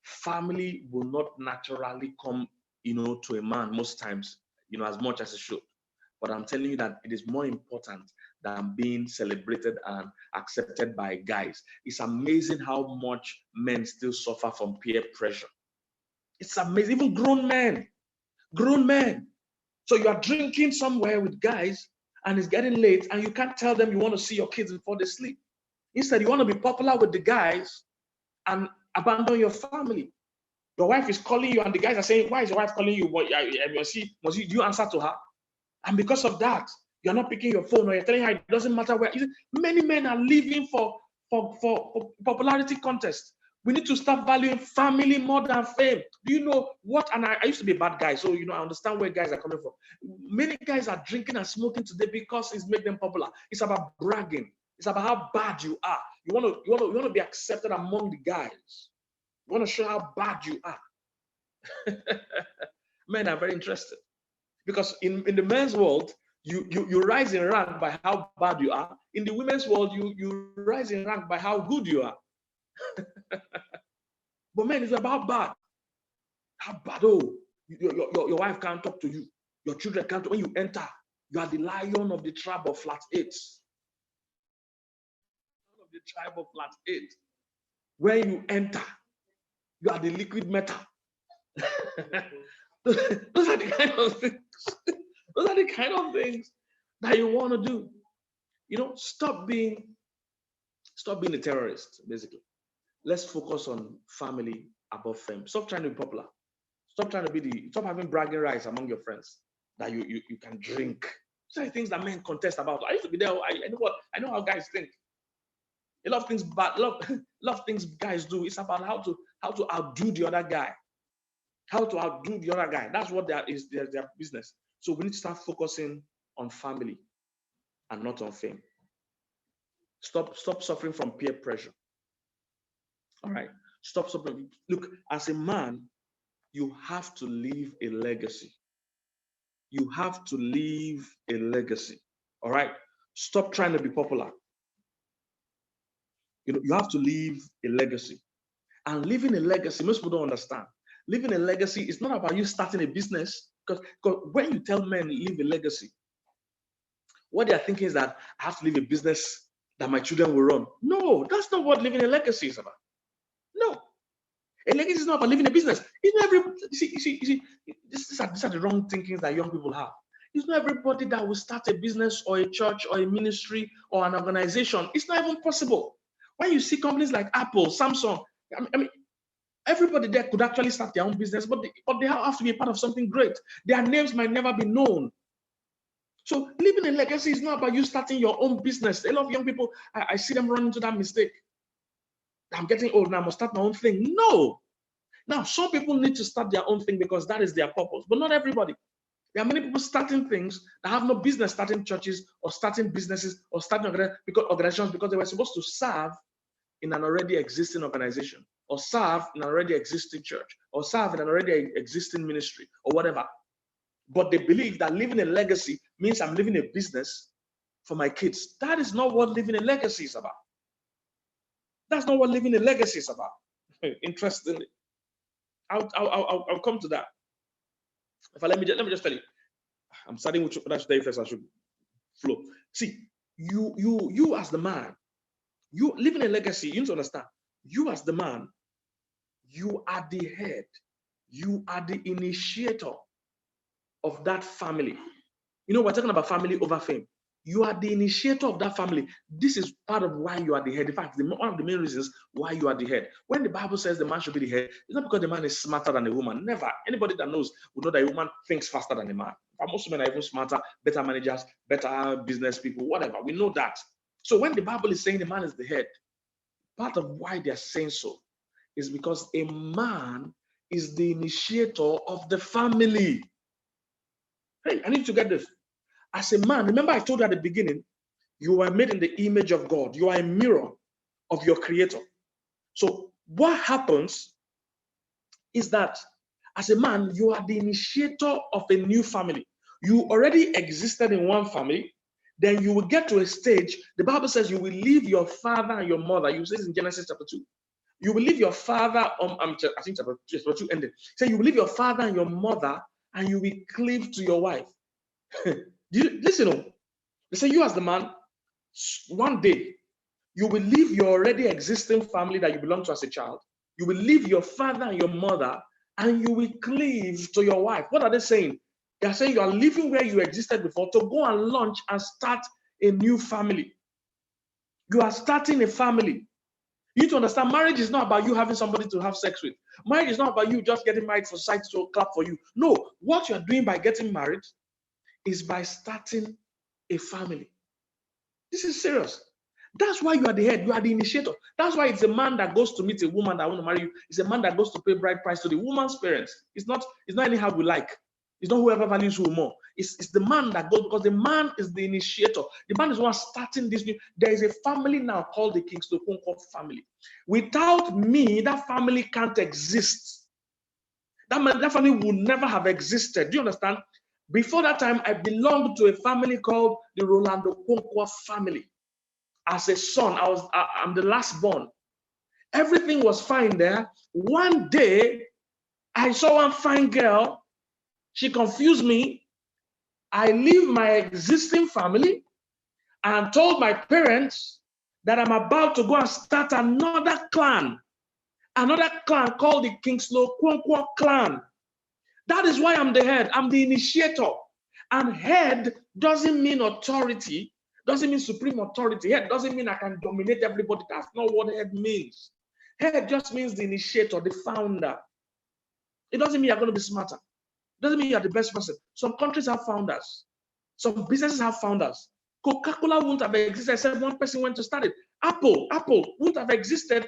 family will not naturally come, to a man most times, as much as it should. But I'm telling you that it is more important than being celebrated and accepted by guys. It's amazing how much men still suffer from peer pressure. It's amazing, even grown men. So you are drinking somewhere with guys and it's getting late and you can't tell them you want to see your kids before they sleep. Instead, you want to be popular with the guys and abandon your family. Your wife is calling you and the guys are saying, why is your wife calling you? Do you answer to her? And because of that, you're not picking your phone or you're telling her it doesn't matter where. Many men are living for popularity contests. We need to start valuing family more than fame. Do you know what? And I used to be a bad guy, so I understand where guys are coming from. Many guys are drinking and smoking today because it's made them popular. It's about bragging. It's about how bad you are. You want to be accepted among the guys. You want to show how bad you are. Men are very interested. Because in the men's world, you rise in rank by how bad you are. In the women's world, you rise in rank by how good you are. But men, it's about bad. How bad? Oh, your wife can't talk to you. Your children can't talk. When you enter, you are the lion of the tribe of flat 8. Of the tribe of flat 8. When you enter, you are the liquid metal. Those are the kind of things. Those are the kind of things that you want to do. Stop being a terrorist, basically. Let's focus on family above fame. Stop trying to be popular. Stop having bragging rights among your friends that you can drink. These are the things that men contest about. I used to be there. I know how guys think. A lot of things guys do. It's about how to outdo the other guy. How to outdo the other guy. That's what their business. So we need to start focusing on family and not on fame. Stop suffering from peer pressure. All right. Stop suffering. Look, as a man, you have to leave a legacy. You have to leave a legacy. All right. Stop trying to be popular. You have to leave a legacy. And leaving a legacy, most people don't understand. Leaving a legacy is not about you starting a business. Because when you tell men leave a legacy, what they are thinking is that I have to leave a business that my children will run. No, that's not what living a legacy is about. No. A legacy is not about living a business. See, these are the wrong thinkings that young people have. It's not everybody that will start a business or a church or a ministry or an organization. It's not even possible. When you see companies like Apple, Samsung, I mean, everybody there could actually start their own business, but they have to be a part of something great. Their names might never be known. So living a legacy is not about you starting your own business. A lot of young people, I see them run into that mistake. I'm getting old now, I must start my own thing. No. Now, some people need to start their own thing because that is their purpose, but not everybody. There are many people starting things that have no business starting churches or starting businesses or starting organizations because they were supposed to serve in an already existing organization or serve in an already existing church or serve in an already existing ministry or whatever. But they believe that living a legacy means I'm living a business for my kids. That is not what living a legacy is about. That's not what living a legacy is about. Interestingly, I'll come to that. Let me just tell you. I'm starting with what I should tell you first. I should flow. See, you as the man, you living a legacy. You need to understand. You as the man, you are the head. You are the initiator of that family. You know, we're talking about family over fame. You are the initiator of that family. This is part of why you are the head. In fact, one of the main reasons why you are the head. When the Bible says the man should be the head, it's not because the man is smarter than a woman. Never. Anybody that knows will know that a woman thinks faster than a man. Most women are even smarter, better managers, better business people, whatever. We know that. So when the Bible is saying the man is the head, part of why they are saying so is because a man is the initiator of the family. Hey, I need to get this. As a man, remember I told you at the beginning, you are made in the image of God. You are a mirror of your creator. So what happens is that as a man, you are the initiator of a new family. You already existed in one family. Then you will get to a stage, the Bible says you will leave your father and your mother. You say this in Genesis chapter 2. You will leave your father, I think chapter 2 ended. So you will leave your father and your mother and you will cleave to your wife. Listen, they say you as the man, one day, you will leave your already existing family that you belong to as a child. You will leave your father and your mother, and you will cleave to your wife. What are they saying? They are saying you are leaving where you existed before to go and launch and start a new family. You are starting a family. You need to understand, marriage is not about you having somebody to have sex with. Marriage is not about you just getting married for society to clap for you. No, what you are doing by getting married is by starting a family. This is serious. That's why you are the head. You are the initiator. That's why it's a man that goes to meet a woman that wants to marry you. It's a man that goes to pay bride price to the woman's parents. It's not anyhow we like. It's not whoever values who more. It's the man that goes because the man is the initiator. The man is the one starting this new. There is a family now called the Kingsley Okonkwo family. Without me, that family can't exist. That family would never have existed. Do you understand? Before that time, I belonged to a family called the Rolando Okonkwo family. As a son, I'm the last born. Everything was fine there. One day, I saw one fine girl. She confused me. I leave my existing family and told my parents that I'm about to go and start another clan called the Kingsley Okonkwo clan. That is why I'm the head. I'm the initiator. And head doesn't mean authority, doesn't mean supreme authority. Head doesn't mean I can dominate everybody. That's not what head means. Head just means the initiator, the founder. It doesn't mean you're going to be smarter. It doesn't mean you're the best person. Some countries have founders. Some businesses have founders. Coca-Cola wouldn't have existed except one person went to start it. Apple wouldn't have existed.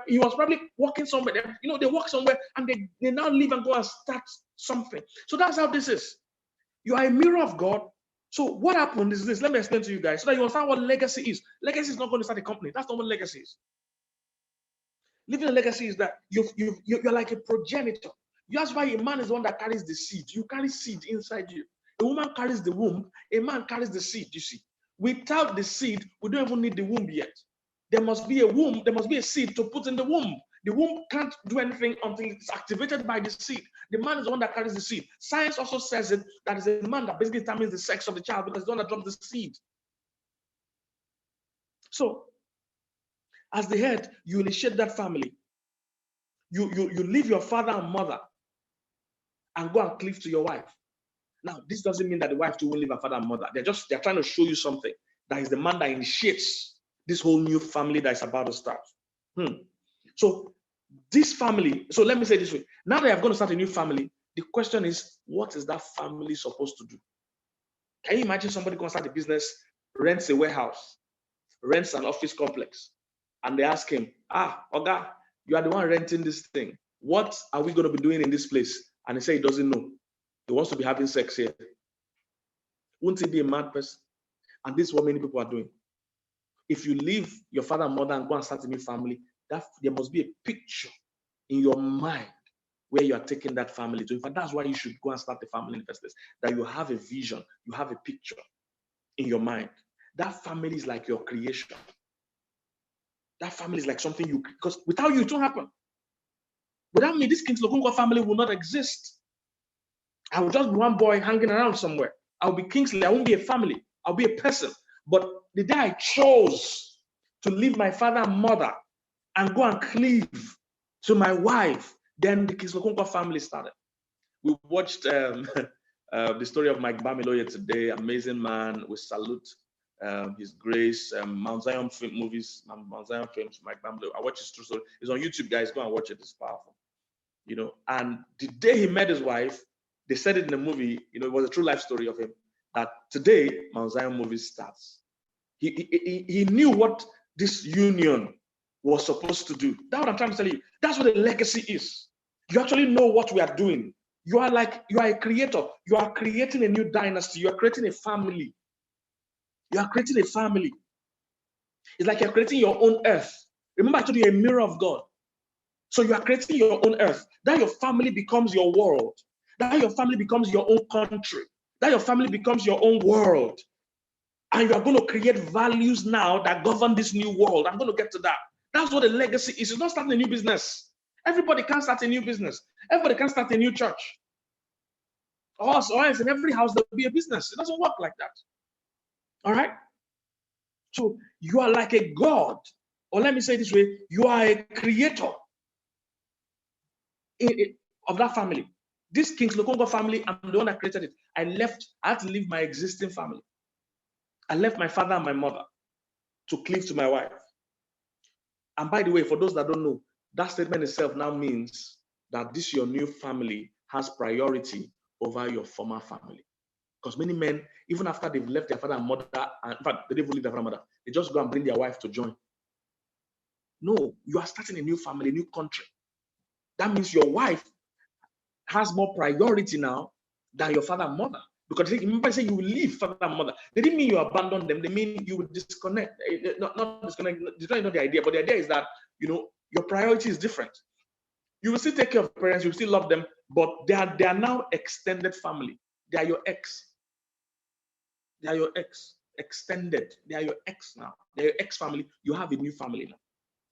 He was probably working somewhere. They work somewhere and they now leave and go and start something. So that's how this is. You are a mirror of God. So what happened is this. Let me explain to you guys so that you understand what legacy is. Legacy is not going to start a company. That's not what legacy is. Living a legacy is that you're like a progenitor. That's why a man is the one that carries the seed. You carry seed inside you. A woman carries the womb. A man carries the seed, you see. Without the seed, we don't even need the womb yet. There must be a womb. There must be a seed to put in the womb. The womb can't do anything until it's activated by the seed. The man is the one that carries the seed. Science also says it, that is a man that basically determines the sex of the child because it's the one that drops the seed. So, as the head, you initiate that family. You leave your father and mother and go and cleave to your wife. Now, this doesn't mean that the wife too will leave her father and mother. They're trying to show you something. That is the man that initiates this whole new family that is about to start. So this family, so let me say this way. Now that I'm going to start a new family, the question is, what is that family supposed to do? Can you imagine somebody going to start a business, rents a warehouse, rents an office complex, and they ask him, Oga, you are the one renting this thing. What are we going to be doing in this place? And he says he doesn't know. He wants to be having sex here. Wouldn't he be a mad person? And this is what many people are doing. If you leave your father and mother and go and start a new family, there must be a picture in your mind where you are taking that family to. In fact, that's why you should go and start the family in the first place. That you have a vision, you have a picture in your mind. That family is like your creation. That family is like something because without you, it won't happen. Without me, this Kingsley Okonkwo family will not exist. I will just be one boy hanging around somewhere. I'll be Kingsley. I won't be a family. I'll be a person. But the day I chose to leave my father and mother and go and cleave to my wife, then the Kingsley Okonkwo family started. We watched the story of Mike Bamiloye today. Amazing man. We salute his grace. Mount Zion movies, Mount Zion films, Mike Bamiloye. I watched his true story. It's on YouTube, guys. Go and watch it. It's powerful. And the day he met his wife, they said it in the movie, it was a true life story of him, that today Mount Zion movie starts. He knew what this union was supposed to do. That's what I'm trying to tell you. That's what a legacy is. You actually know what we are doing. You are a creator. You are creating a new dynasty. You are creating a family. You are creating a family. It's like you're creating your own earth. Remember, I told you a mirror of God. So you are creating your own earth. That your family becomes your world. That your family becomes your own country. That your family becomes your own world. And you are going to create values now that govern this new world. I'm going to get to that. That's what a legacy is. It's not starting a new business. Everybody can start a new business. Everybody can start a new church. Or else in every house there will be a business. It doesn't work like that. All right? So you are like a God. Or let me say it this way. You are a creator of that family. This Kingsley Okonkwo family, I'm the one that created it. I had to leave my existing family. I left my father and my mother to cleave to my wife. And by the way, for those that don't know, that statement itself now means that this your new family has priority over your former family. Because many men, even after they've left their father and mother, in fact, they didn't even leave their father and mother, they just go and bring their wife to join. No, you are starting a new family, a new country. That means your wife has more priority now than your father and mother. Because remember, I said you will leave father and mother. They didn't mean you abandon them. They mean you would disconnect. Not disconnect. It's not the idea. But the idea is that your priority is different. You will still take care of your parents. You will still love them. But they are now extended family. They are your ex. They are your ex. Extended. They are your ex now. They are your ex family. You have a new family now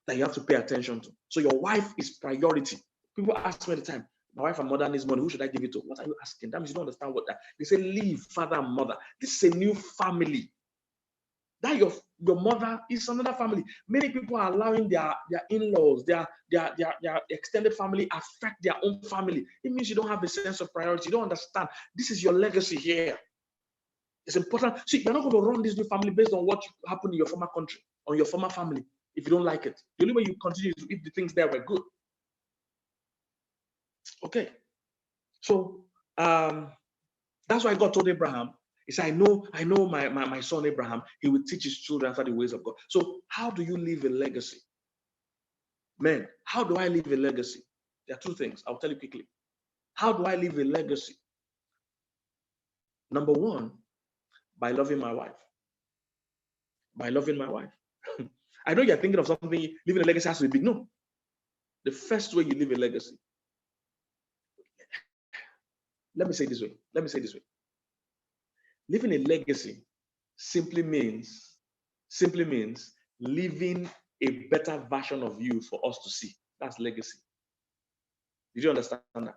that you have to pay attention to. So your wife is priority. People ask me all the time, my wife and mother needs money. Who should I give it to? What are you asking? That means you don't understand what that. They say leave father and mother. This is a new family. That your mother is another family. Many people are allowing their in-laws, their extended family affect their own family. It means you don't have a sense of priority. You don't understand. This is your legacy here. It's important. See, you're not going to run this new family based on what happened in your former country, on your former family, if you don't like it. The only way you continue is if the things there were good. Okay. So that's why God told Abraham, he said, I know my son Abraham, he will teach his children after the ways of God. So how do you leave a legacy? Men, how do I leave a legacy? There are two things. I'll tell you quickly. How do I leave a legacy? Number one, by loving my wife. By loving my wife. I know you're thinking of something, leaving a legacy has to be big. No. The first way you leave a legacy. Let me say it this way. Living a legacy simply means living a better version of you for us to see. That's legacy. Did you understand that?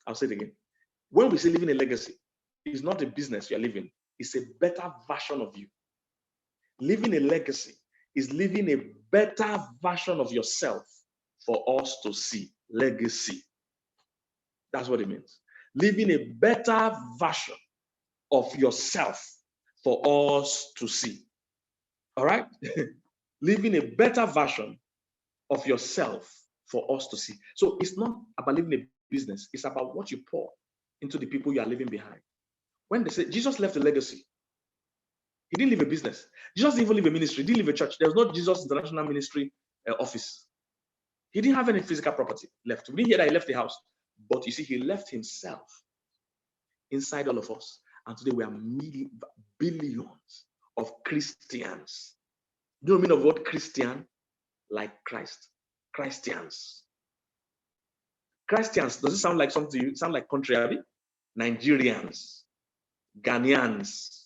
I'll say it again. When we say living a legacy, it's not a business you're living. It's a better version of you. Living a legacy is living a better version of yourself for us to see. Legacy. That's what it means. Living a better version of yourself for us to see. All right? Living a better version of yourself for us to see. So it's not about living a business, it's about what you pour into the people you are leaving behind. When they say Jesus left a legacy, he didn't leave a business. Jesus didn't even leave a ministry, he didn't leave a church. There was no Jesus International Ministry office. He didn't have any physical property left. We didn't hear that he left the house. But you see, he left himself inside all of us. And today we are billions of Christians. Do you know the meaning of the word Christian? Like Christ. Christians. Christians, does it sound like something to you? It sounds like country, Abby? Nigerians, Ghanaians,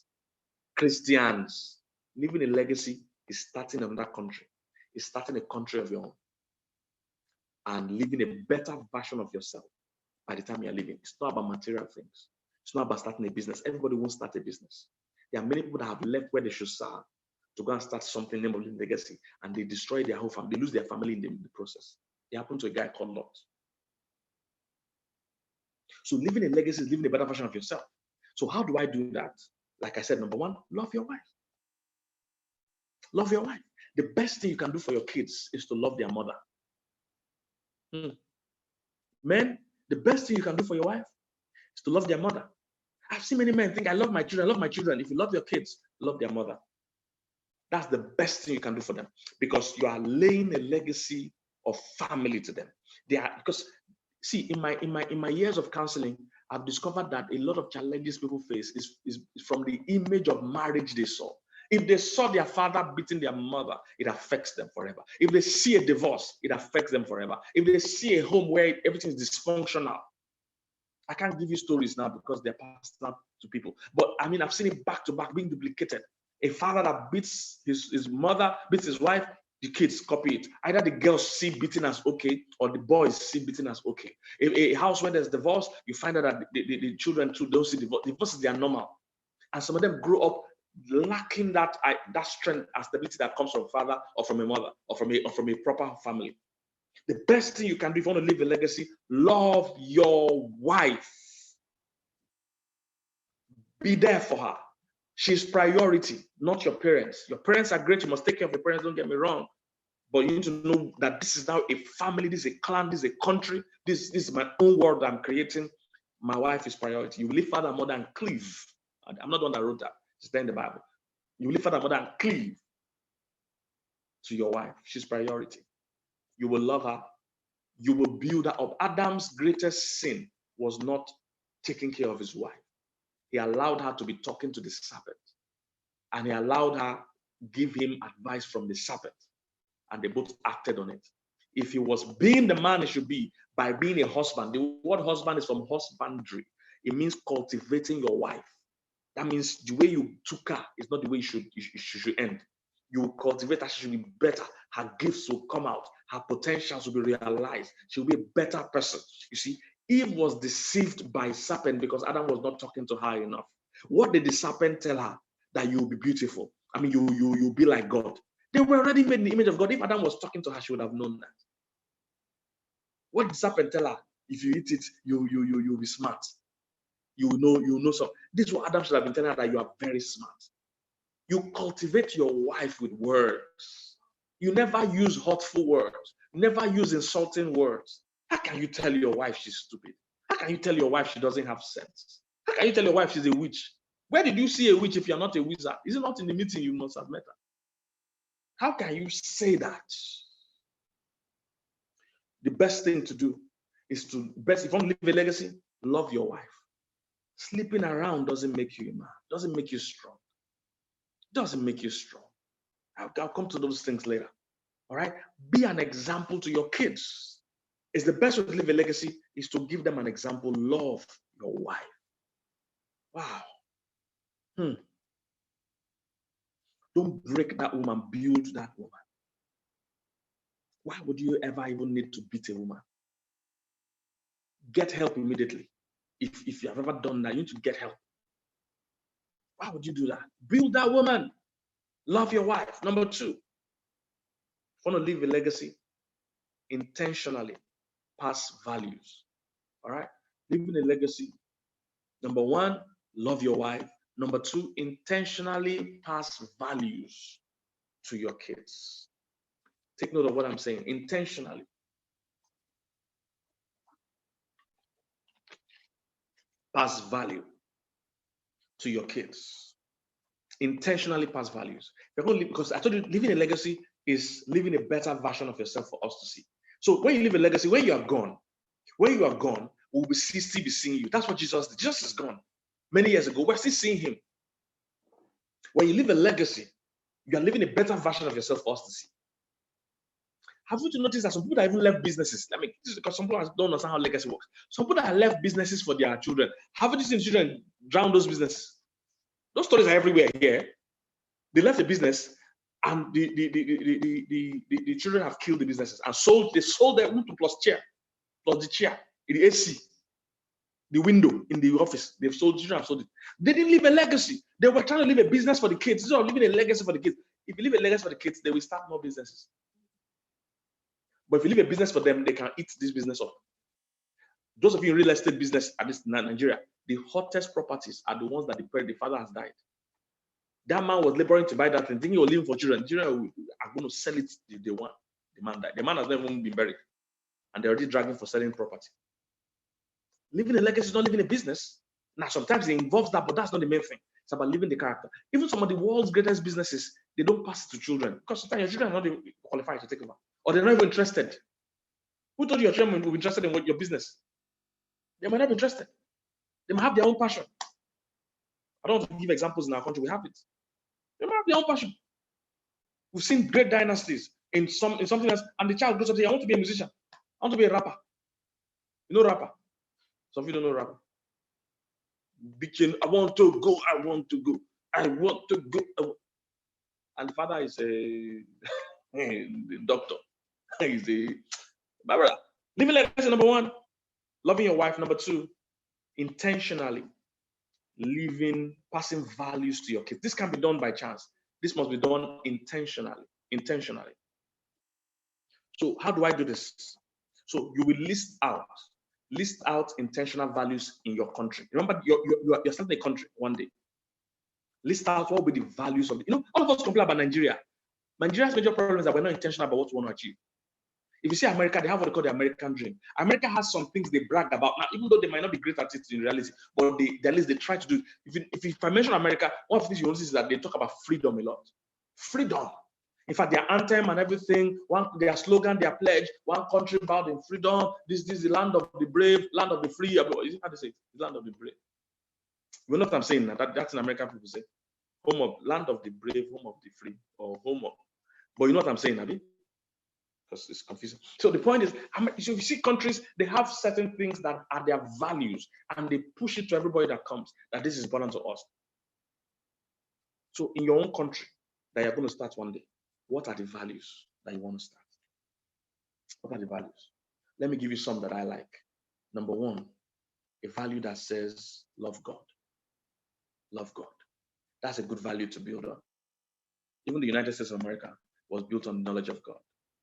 Christians. Living a legacy is starting another country. It's starting a country of your own. And living a better version of yourself by the time you're living. It's not about material things. It's not about starting a business. Everybody won't start a business. There are many people that have left where they should serve to go and start something named legacy, and they destroy their whole family. They lose their family in the process. It happened to a guy called Lot. So living a legacy is living a better version of yourself. So how do I do that? Like I said, number one, love your wife. Love your wife. The best thing you can do for your kids is to love their mother. Men, the best thing you can do for your wife is to love their mother. I've seen many men think, I love my children, I love my children. If you love your kids, love their mother. That's the best thing you can do for them, because you are laying a legacy of family to them. Because see, in my years of counseling, I've discovered that a lot of challenges people face is from the image of marriage they saw. If they saw their father beating their mother, it affects them forever. If they see a divorce, it affects them forever. If they see a home where everything is dysfunctional, I can't give you stories now because they're personal to people. But I mean, I've seen it back to back being duplicated. A father that beats his mother, beats his wife, the kids copy it. Either the girls see beating as okay, or the boys see beating as okay. A house where there's divorce, you find out that the children too don't see divorce. Divorce is their normal. And some of them grow up lacking that strength and stability that comes from father or from a mother or from a proper family. The best thing you can do if you want to leave a legacy, love your wife. Be there for her. She's priority, not your parents. Your parents are great. You must take care of your parents, don't get me wrong. But you need to know that this is now a family, this is a clan, this is a country. This is my own world I'm creating. My wife is priority. You will leave father, mother, and cleave. I'm not the one that wrote that. It's there in the Bible. You will leave father, mother, and cleave to your wife. She's priority. You will love her. You will build her up. Adam's greatest sin was not taking care of his wife. He allowed her to be talking to the serpent. And he allowed her give him advice from the serpent. And they both acted on it. If he was being the man he should be by being a husband, the word husband is from husbandry. It means cultivating your wife. That means the way you took her is not the way you should end. You cultivate her, she should be better. Her gifts will come out. Her potentials will be realized. She will be a better person. You see, Eve was deceived by serpent because Adam was not talking to her enough. What did the serpent tell her? That you will be beautiful. I mean, you'll be like God. They were already made in the image of God. If Adam was talking to her, she would have known that. What did the serpent tell her? If you eat it, you'll be smart. You know something. This is what Adam should have been telling her, that you are very smart. You cultivate your wife with words. You never use hurtful words. Never use insulting words. How can you tell your wife she's stupid? How can you tell your wife she doesn't have sense? How can you tell your wife she's a witch? Where did you see a witch if you're not a wizard? Is it not in the meeting you must have met her? How can you say that? The best thing to do is if you want to leave a legacy, love your wife. Sleeping around doesn't make you a man, doesn't make you strong. Doesn't make you strong. I'll come to those things later. All right? Be an example to your kids. It's the best way to leave a legacy is to give them an example. Love your wife. Wow. Don't break that woman, build that woman. Why would you ever even need to beat a woman? Get help immediately. If you have ever done that, you need to get help. Why would you do that? Build that woman. Love your wife. Number two, want to leave a legacy, intentionally pass values. All right? Leaving a legacy. Number one, love your wife. Number two, intentionally pass values to your kids. Take note of what I'm saying. Intentionally. Pass value to your kids. Intentionally pass values. You're going to live, because I told you, living a legacy is living a better version of yourself for us to see. So when you leave a legacy, when you are gone, we'll still be seeing you. That's what Jesus did. Jesus is gone. Many years ago, we're still seeing him. When you leave a legacy, you are living a better version of yourself for us to see. Have you noticed that some people that even left businesses? Because some people don't understand how legacy works. Some people that left businesses for their children. Haven't you seen children drown those businesses? Those stories are everywhere here. They left the business, and the children have killed the businesses and sold. They sold their room plus the chair, the AC, the window in the office. They've sold. Children have sold it. They didn't leave a legacy. They were trying to leave a business for the kids. Instead of leaving a legacy for the kids. If you leave a legacy for the kids, they will start more businesses. But if you leave a business for them, they can eat this business up. Those of you in real estate business at this Nigeria, the hottest properties are the ones that the father has died. That man was laboring to buy that thing, thinking he was living for children. Children are going to sell it if they want. The man died. The man has never even been buried. And they're already dragging for selling property. Living a legacy is not living a business. Now, sometimes it involves that, but that's not the main thing. It's about living the character. Even some of the world's greatest businesses, they don't pass it to children. Because sometimes your children are not qualified to take over. Or they're not even interested. Who told you your children will be interested in your business? They might not be interested. They might have their own passion. I don't want to give examples in our country. We have it. They might have their own passion. We've seen great dynasties in something else, and the child grows up saying, I want to be a musician. I want to be a rapper. You know rapper? Some of you don't know rapper. I want to go. I want to go. I want to go. And the father is a doctor. He's a Barbara. Living legacy, number one. Loving your wife, number two. Intentionally passing values to your kids. This can't be done by chance. This must be done intentionally. So how do I do this? So you will list out intentional values in your country. Remember, you're starting a country one day. List out what will be the values of it. All of us complain about Nigeria. Nigeria's major problem is that we're not intentional about what we want to achieve. If you see America, they have what they call the American dream. America has some things they brag about now, even though they might not be great at it in reality, but at least they try to do it. If I mention America, one of the things you notice is that they talk about freedom a lot. Freedom. In fact, their anthem and everything, their slogan, their pledge, one country bound in freedom. This is the land of the brave, land of the free. Is it how they say it? The land of the brave. You know what I'm saying? That's in American people say. Land of the brave, home of the free, or home of. But you know what I'm saying, Abby? Because it's confusing. So the point is, so you see countries, they have certain things that are their values, and they push it to everybody that comes, that this is important to us. So in your own country that you're going to start one day, what are the values that you want to start? What are the values? Let me give you some that I like. Number one, a value that says, love God. Love God. That's a good value to build on. Even the United States of America was built on the knowledge of God.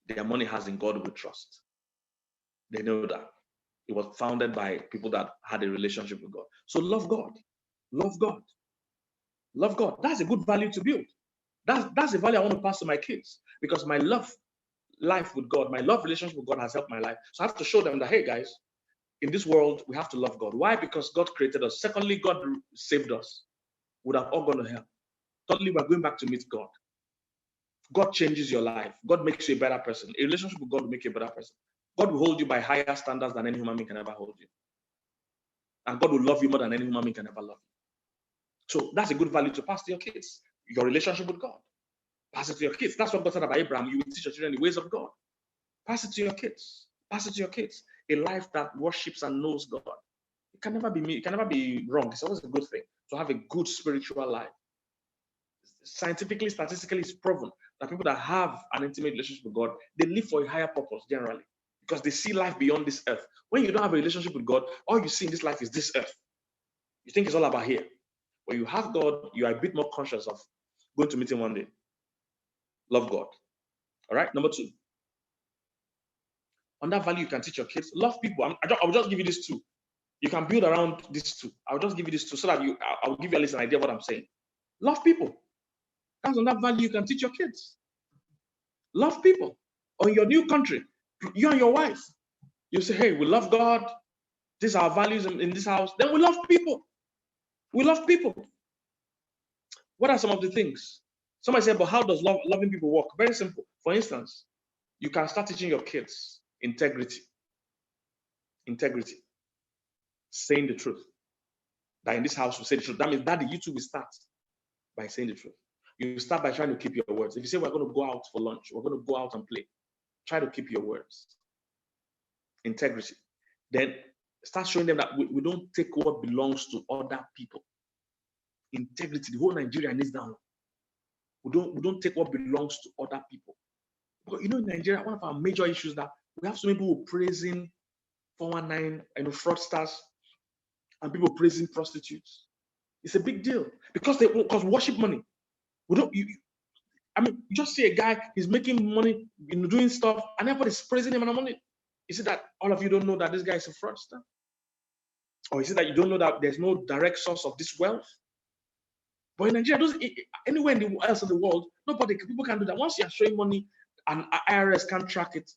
Their money has in God we trust. They know that. It was founded by people that had a relationship with God. So love God. Love God. Love God. That's a good value to build. That's a value I want to pass to my kids, because my love life with God, my love relationship with God has helped my life. So I have to show them that, hey guys, in this world, we have to love God. Why? Because God created us. Secondly, God saved us. Would have all gone to hell. Thirdly, we're going back to meet God. God changes your life. God makes you a better person. A relationship with God will make you a better person. God will hold you by higher standards than any human being can ever hold you. And God will love you more than any human being can ever love you. So that's a good value to pass to your kids. Your relationship with God. Pass it to your kids. That's what God said about Abraham. You will teach your children the ways of God. Pass it to your kids. Pass it to your kids. A life that worships and knows God. It can never be me. It can never be wrong. It's always a good thing to have a good spiritual life. Scientifically, statistically, it's proven that people that have an intimate relationship with God, they live for a higher purpose generally, because they see life beyond this earth. When you don't have a relationship with God, all you see in this life is this earth. You think it's all about here. When you have God, you are a bit more conscious of going to meet him one day. Love God. All right. Number two. On that value, you can teach your kids. Love people. I'll just give you these two. You can build around these two. I'll just give you these two so that I'll give you at least an idea of what I'm saying. Love people. That's another value you can teach your kids. Love people. Or in your new country, you and your wife, you say, hey, we love God. These are our values in this house. Then we love people. We love people. What are some of the things? Somebody said, but how does loving people work? Very simple. For instance, you can start teaching your kids integrity. Integrity. Saying the truth. That in this house we say the truth. That means that you too will start by saying the truth. You start by trying to keep your words. If you say we're going to go out for lunch, we're going to go out and play, try to keep your words. Integrity. Then start showing them that we don't take what belongs to other people. Integrity. The whole Nigeria needs that. We don't take what belongs to other people. But you know, in Nigeria, one of our major issues that we have so many people praising 419, fraudsters, and people praising prostitutes. It's a big deal because worship money. We don't. You just see a guy, he's making money, doing stuff, and everybody's praising him and money. Is it that all of you don't know that this guy is a fraudster? Or is it that you don't know that there's no direct source of this wealth? But in Nigeria, anywhere else in the world, people can do that. Once you're showing money and IRS can't track it,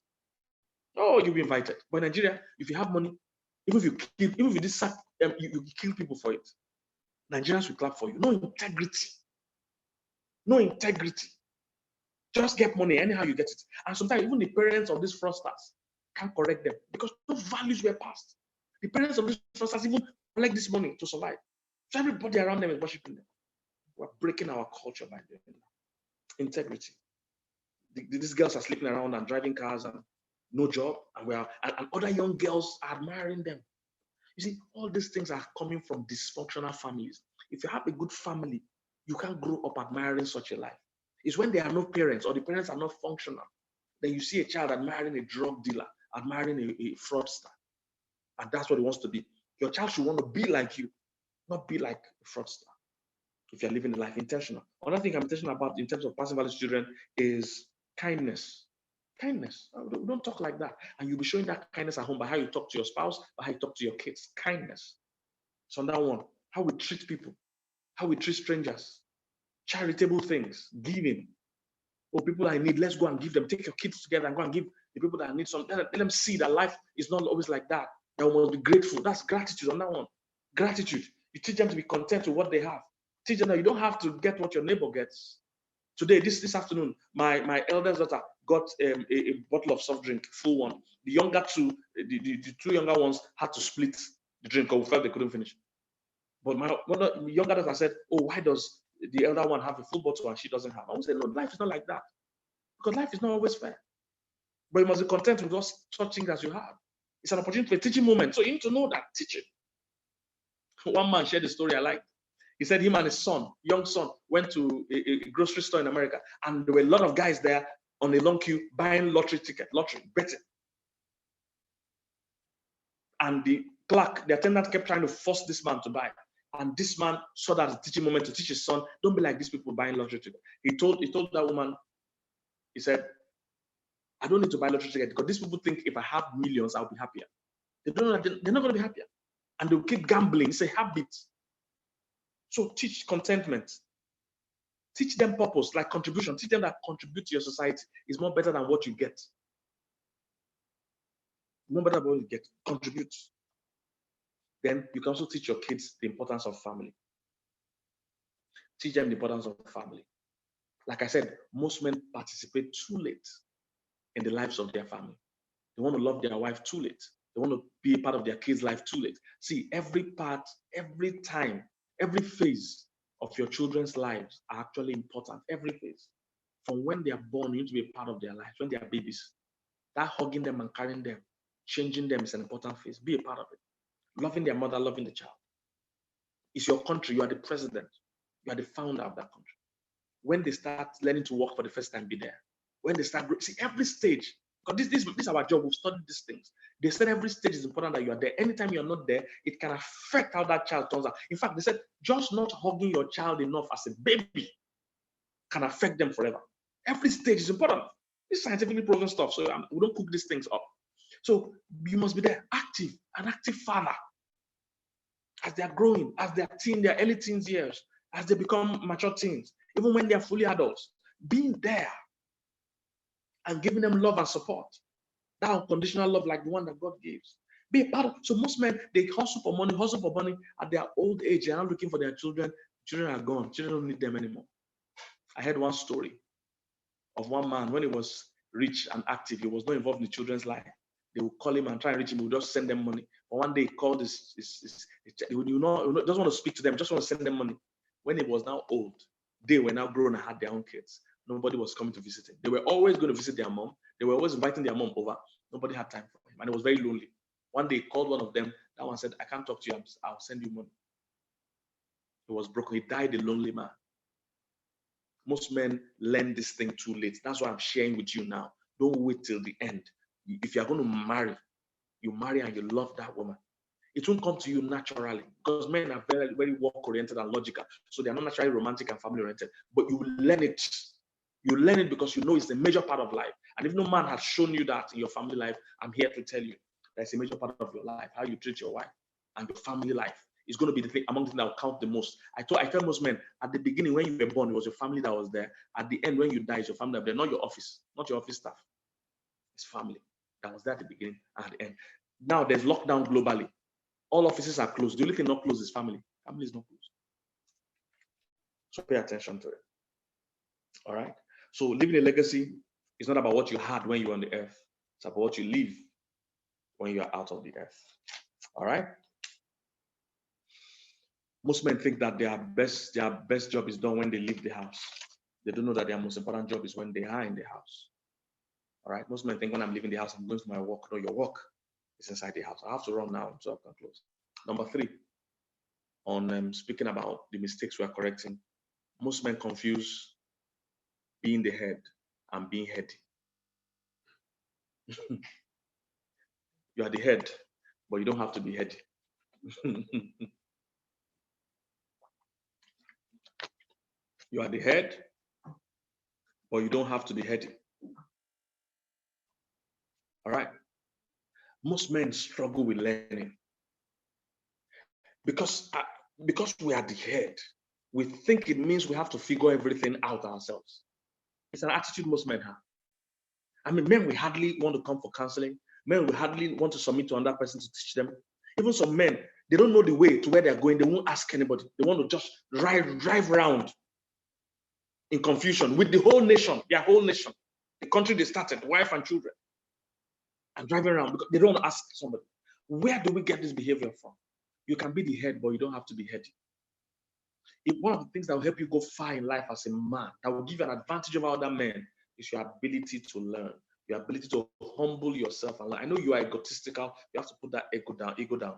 you'll be invited. But in Nigeria, if you have money, even if you kill people for it, Nigerians will clap for you. No integrity. No integrity. Just get money anyhow you get it. And sometimes even the parents of these fraudsters can't correct them because no values were passed. The parents of these fraudsters even collect this money to survive. So everybody around them is worshiping them. We're breaking our culture by doing that. Integrity. These girls are sleeping around and driving cars and no job, and other young girls are admiring them. You see, all these things are coming from dysfunctional families. If you have a good family, you can't grow up admiring such a life. It's when there are no parents or the parents are not functional, then you see a child admiring a drug dealer, admiring a fraudster. And that's what he wants to be. Your child should want to be like you, not be like a fraudster. If you're living a life intentional. Another thing I'm intentional about in terms of passing values to children is kindness. Kindness. We don't talk like that. And you'll be showing that kindness at home by how you talk to your spouse, by how you talk to your kids. Kindness. So that one, how we treat people, how we treat strangers, charitable things, giving. People that need, let's go and give them. Take your kids together and go and give the people that need something. Let them see that life is not always like that. That we must be grateful. That's gratitude on that one. Gratitude. You teach them to be content with what they have. Teach them that you don't have to get what your neighbor gets. Today, this afternoon, my eldest daughter got a bottle of soft drink, full one. The younger two, the two younger ones had to split the drink because we felt they couldn't finish. But my younger daughter said, why does the elder one have a full bottle and she doesn't have? I would say, no, life is not like that. Because life is not always fair. But you must be content with those such things as you have. It's an opportunity for a teaching moment. So you need to know that teaching. One man shared a story I liked. He said him and his son, young son, went to a grocery store in America, and there were a lot of guys there on a long queue buying lottery, betting. And the attendant kept trying to force this man to buy. And this man saw that as a teaching moment to teach his son, don't be like these people buying lottery ticket. He told that woman, he said, I don't need to buy lottery ticket because these people think if I have millions, I'll be happier. They don't know that they're not going to be happier. And they'll keep gambling. It's a habit. So teach contentment. Teach them purpose, like contribution. Teach them that contribute to your society is more better than what you get. More better than what you get. Contribute. Then you can also teach your kids the importance of family. Teach them the importance of family. Like I said, most men participate too late in the lives of their family. They want to love their wife too late. They want to be a part of their kids' life too late. See, every part, every time, every phase of your children's lives are actually important. Every phase. From when they are born, you need to be a part of their lives. When they are babies, that hugging them and carrying them, changing them is an important phase. Be a part of it. Loving their mother, loving the child. It's your country. You are the president. You are the founder of that country. When they start learning to walk for the first time, be there. When they start, see every stage. Because this is our job. We've studied these things. They said every stage is important that you are there. Anytime you're not there, it can affect how that child turns out. In fact, they said just not hugging your child enough as a baby can affect them forever. Every stage is important. This is scientifically proven stuff. So we don't cook these things up. So you must be there, active, an active father. as they are growing, as they are their early teens years, as they become mature teens, even when they are fully adults, being there and giving them love and support, that unconditional love like the one that God gives. Be a part of. So most men, they hustle for money at their old age. They're not looking for their children. Children are gone. Children don't need them anymore. I heard one story of one man when he was rich and active. He was not involved in the children's life. They would call him and try and reach him. He would just send them money. But one day he called he would just want to speak to them, just want to send them money. When he was now old, they were now grown and had their own kids. Nobody was coming to visit him. They were always going to visit their mom. They were always inviting their mom over. Nobody had time for him. And it was very lonely. One day he called one of them. That one said, I can't talk to you. I'll send you money. He was broken. He died a lonely man. Most men learn this thing too late. That's why I'm sharing with you now. Don't wait till the end. If you're going to marry, you marry and you love that woman. It won't come to you naturally because men are very, very work-oriented and logical. So they're not naturally romantic and family-oriented. But you learn it. You learn it because you know it's a major part of life. And if no man has shown you that in your family life, I'm here to tell you that's a major part of your life. How you treat your wife and your family life is going to be the thing among the things that will count the most. I tell most men at the beginning when you were born, it was your family that was there. At the end, when you die, it's your family that was there, not your office, not your office staff. It's family that was there at the beginning and at the end. Now there's lockdown globally. All offices are closed. The only thing not closed is family. Family is not closed. So pay attention to it. All right. So living a legacy is not about what you had when you were on the earth. It's about what you live when you are out of the earth. All right. Most men think that their best job is done when they leave the house. They don't know that their most important job is when they are in the house. All right. Most men think when I'm leaving the house, I'm going to my work. No, your work is inside the house. I have to run now, so I can close. Number 3, on speaking about the mistakes we are correcting, most men confuse being the head and being heady. You are the head, but you don't have to be heady. You are the head, but you don't have to be heady. All right. Most men struggle with learning because we are the head. We think it means we have to figure everything out ourselves. It's an attitude most men have. I mean, men will hardly want to come for counseling. Men will hardly want to submit to another person to teach them. Even some men, they don't know the way to where they're going. They won't ask anybody. They want to just drive around in confusion with the whole nation, their whole nation, the country they started, wife and children, and driving around because they don't want to ask somebody. Where do we get this behavior from? You can be the head, but you don't have to be heady. One of the things that will help you go far in life as a man, that will give you an advantage over other men, is your ability to learn, your ability to humble yourself and learn. I know you are egotistical. You have to put that ego down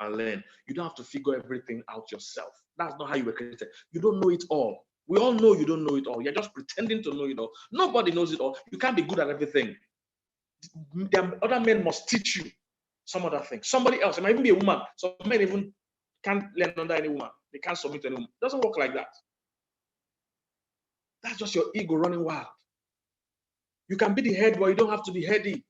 and learn. You don't have to figure everything out yourself. That's not how you were created. You don't know it all. We all know you don't know it all. You're just pretending to know it all. Nobody knows it all. You can't be good at everything. The other men must teach you some other thing. Somebody else. It might even be a woman. Some men even can't learn under any woman. They can't submit to any woman. It doesn't work like that. That's just your ego running wild. You can be the head, but you don't have to be heady.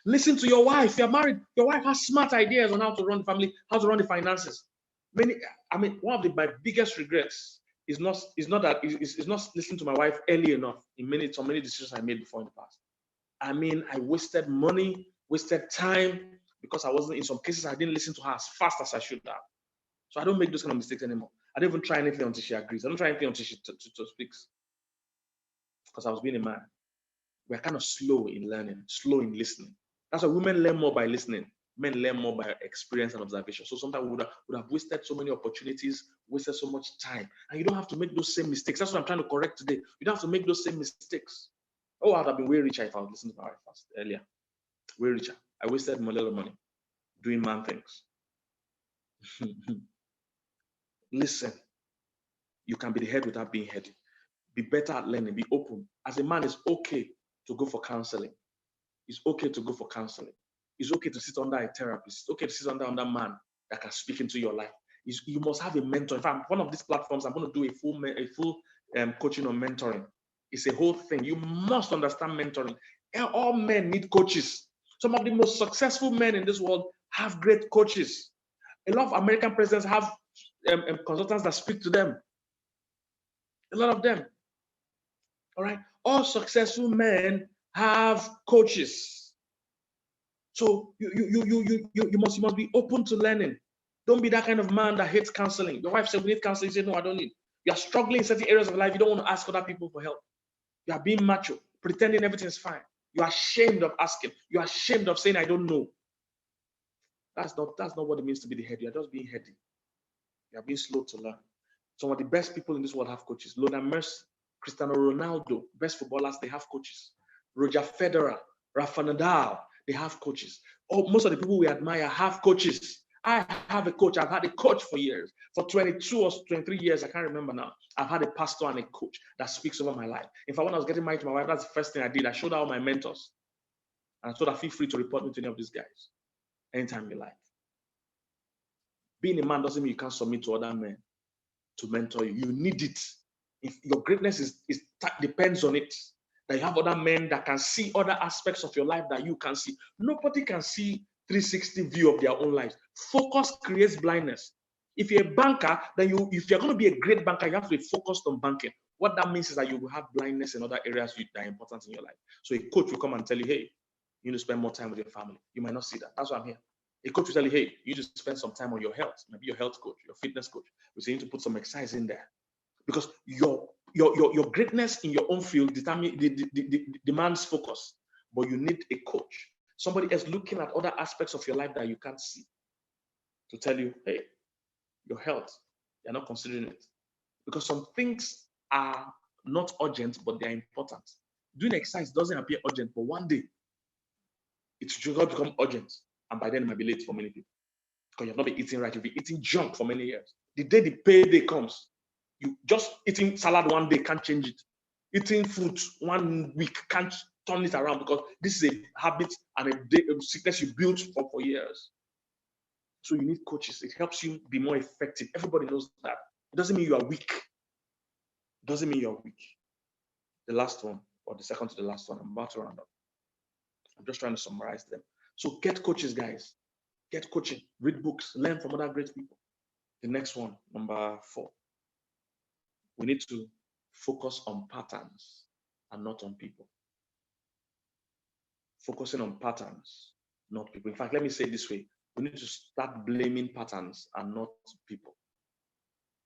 Listen to your wife. You're married. Your wife has smart ideas on how to run the family, how to run the finances. One of my biggest regrets is not listening to my wife early enough in many decisions I made before in the past. I mean, I wasted money, wasted time because I wasn't, in some cases, I didn't listen to her as fast as I should have. So I don't make those kind of mistakes anymore. I don't even try anything until she agrees. I don't try anything until she speaks. Because I was being a man. We're kind of slow in learning, slow in listening. That's why women learn more by listening. Men learn more by experience and observation. So sometimes we would have wasted so many opportunities, wasted so much time. And you don't have to make those same mistakes. That's what I'm trying to correct today. You don't have to make those same mistakes. Oh, I'd have been way richer if I was listening to my wife first earlier. Way richer. I wasted a little money doing man things. Listen. You can be the head without being heady. Be better at learning. Be open. As a man, it's okay to go for counseling. It's okay to go for counseling. It's okay to sit under a therapist. It's okay to sit under a man that can speak into your life. You must have a mentor. In fact, one of these platforms, I'm going to do a full coaching on mentoring. It's a whole thing. You must understand mentoring. All men need coaches. Some of the most successful men in this world have great coaches. A lot of American presidents have consultants that speak to them. A lot of them. All right. All successful men have coaches. So you must be open to learning. Don't be that kind of man that hates counseling. Your wife said, we need counseling. You say, no, I don't need. You are struggling in certain areas of life. You don't want to ask other people for help. You are being macho, pretending everything is fine. You are ashamed of asking. You are ashamed of saying, I don't know. That's not what it means to be the head. You are just being heady. You are being slow to learn. Some of the best people in this world have coaches. Lionel Messi, Cristiano Ronaldo, best footballers, they have coaches. Roger Federer, Rafa Nadal, they have coaches. Oh, most of the people we admire have coaches. I have a coach. I've had a coach for years. For 22 or 23 years, I can't remember now. I've had a pastor and a coach that speaks over my life. In fact, when I was getting married to my wife, that's the first thing I did. I showed her all my mentors. And I told her, feel free to report me to any of these guys anytime you like. Being a man doesn't mean you can't submit to other men to mentor you. You need it. If your greatness depends on it, that you have other men that can see other aspects of your life that you can see. Nobody can see 360 view of their own lives. Focus creates blindness. If you're a banker, then if you're going to be a great banker, you have to be focused on banking. What that means is that you will have blindness in other areas that are important in your life. So a coach will come and tell you, hey, you need to spend more time with your family. You might not see that. That's why I'm here. A coach will tell you, hey, you need to spend some time on your health. Maybe your health coach, your fitness coach. We say you need to put some exercise in there. Because your greatness in your own field demands focus. But you need a coach. Somebody else looking at other aspects of your life that you can't see to tell you, hey, your health, you're not considering it. Because some things are not urgent, but they're important. Doing exercise doesn't appear urgent, but one day it should not become urgent. And by then it might be late for many people. Because you've not been eating right, you'll be eating junk for many years. The day the payday comes, you just eating salad one day can't change it. Eating fruit 1 week can't turn it around, because this is a habit and a sickness you built for years. So you need coaches. It helps you be more effective. Everybody knows that. It doesn't mean you are weak. It doesn't mean you're weak. The last one, or the second to the last one, I'm about to round up. I'm just trying to summarize them. So get coaches, guys. Get coaching. Read books. Learn from other great people. The next one, number 4. We need to focus on patterns and not on people. Focusing on patterns, not people. In fact, let me say it this way. We need to start blaming patterns and not people.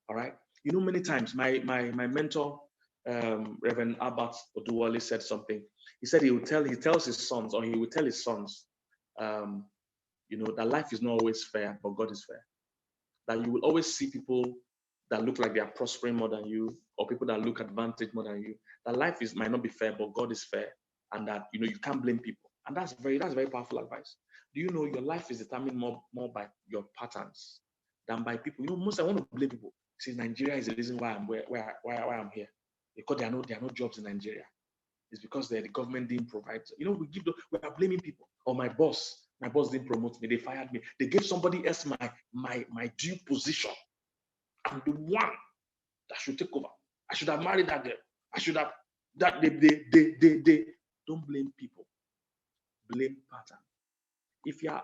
All right? You know, many times my mentor, Reverend Albert Oduwale, said something. He said he tells his sons, or he will tell his sons, that life is not always fair, but God is fair. That you will always see people that look like they are prospering more than you, or people that look advantaged more than you. That life might not be fair, but God is fair, and that you can't blame people. And that's very powerful advice. Do you know your life is determined more by your patterns than by people? Most I want to blame people. See, Nigeria is the reason why I'm where I'm here, because there are no jobs in Nigeria. It's because the government didn't provide. We are blaming people. Or my boss didn't promote me. They fired me. They gave somebody else my due position. I'm the one that should take over. I should have married that girl. I should have that. They don't blame people. Blame pattern. If you are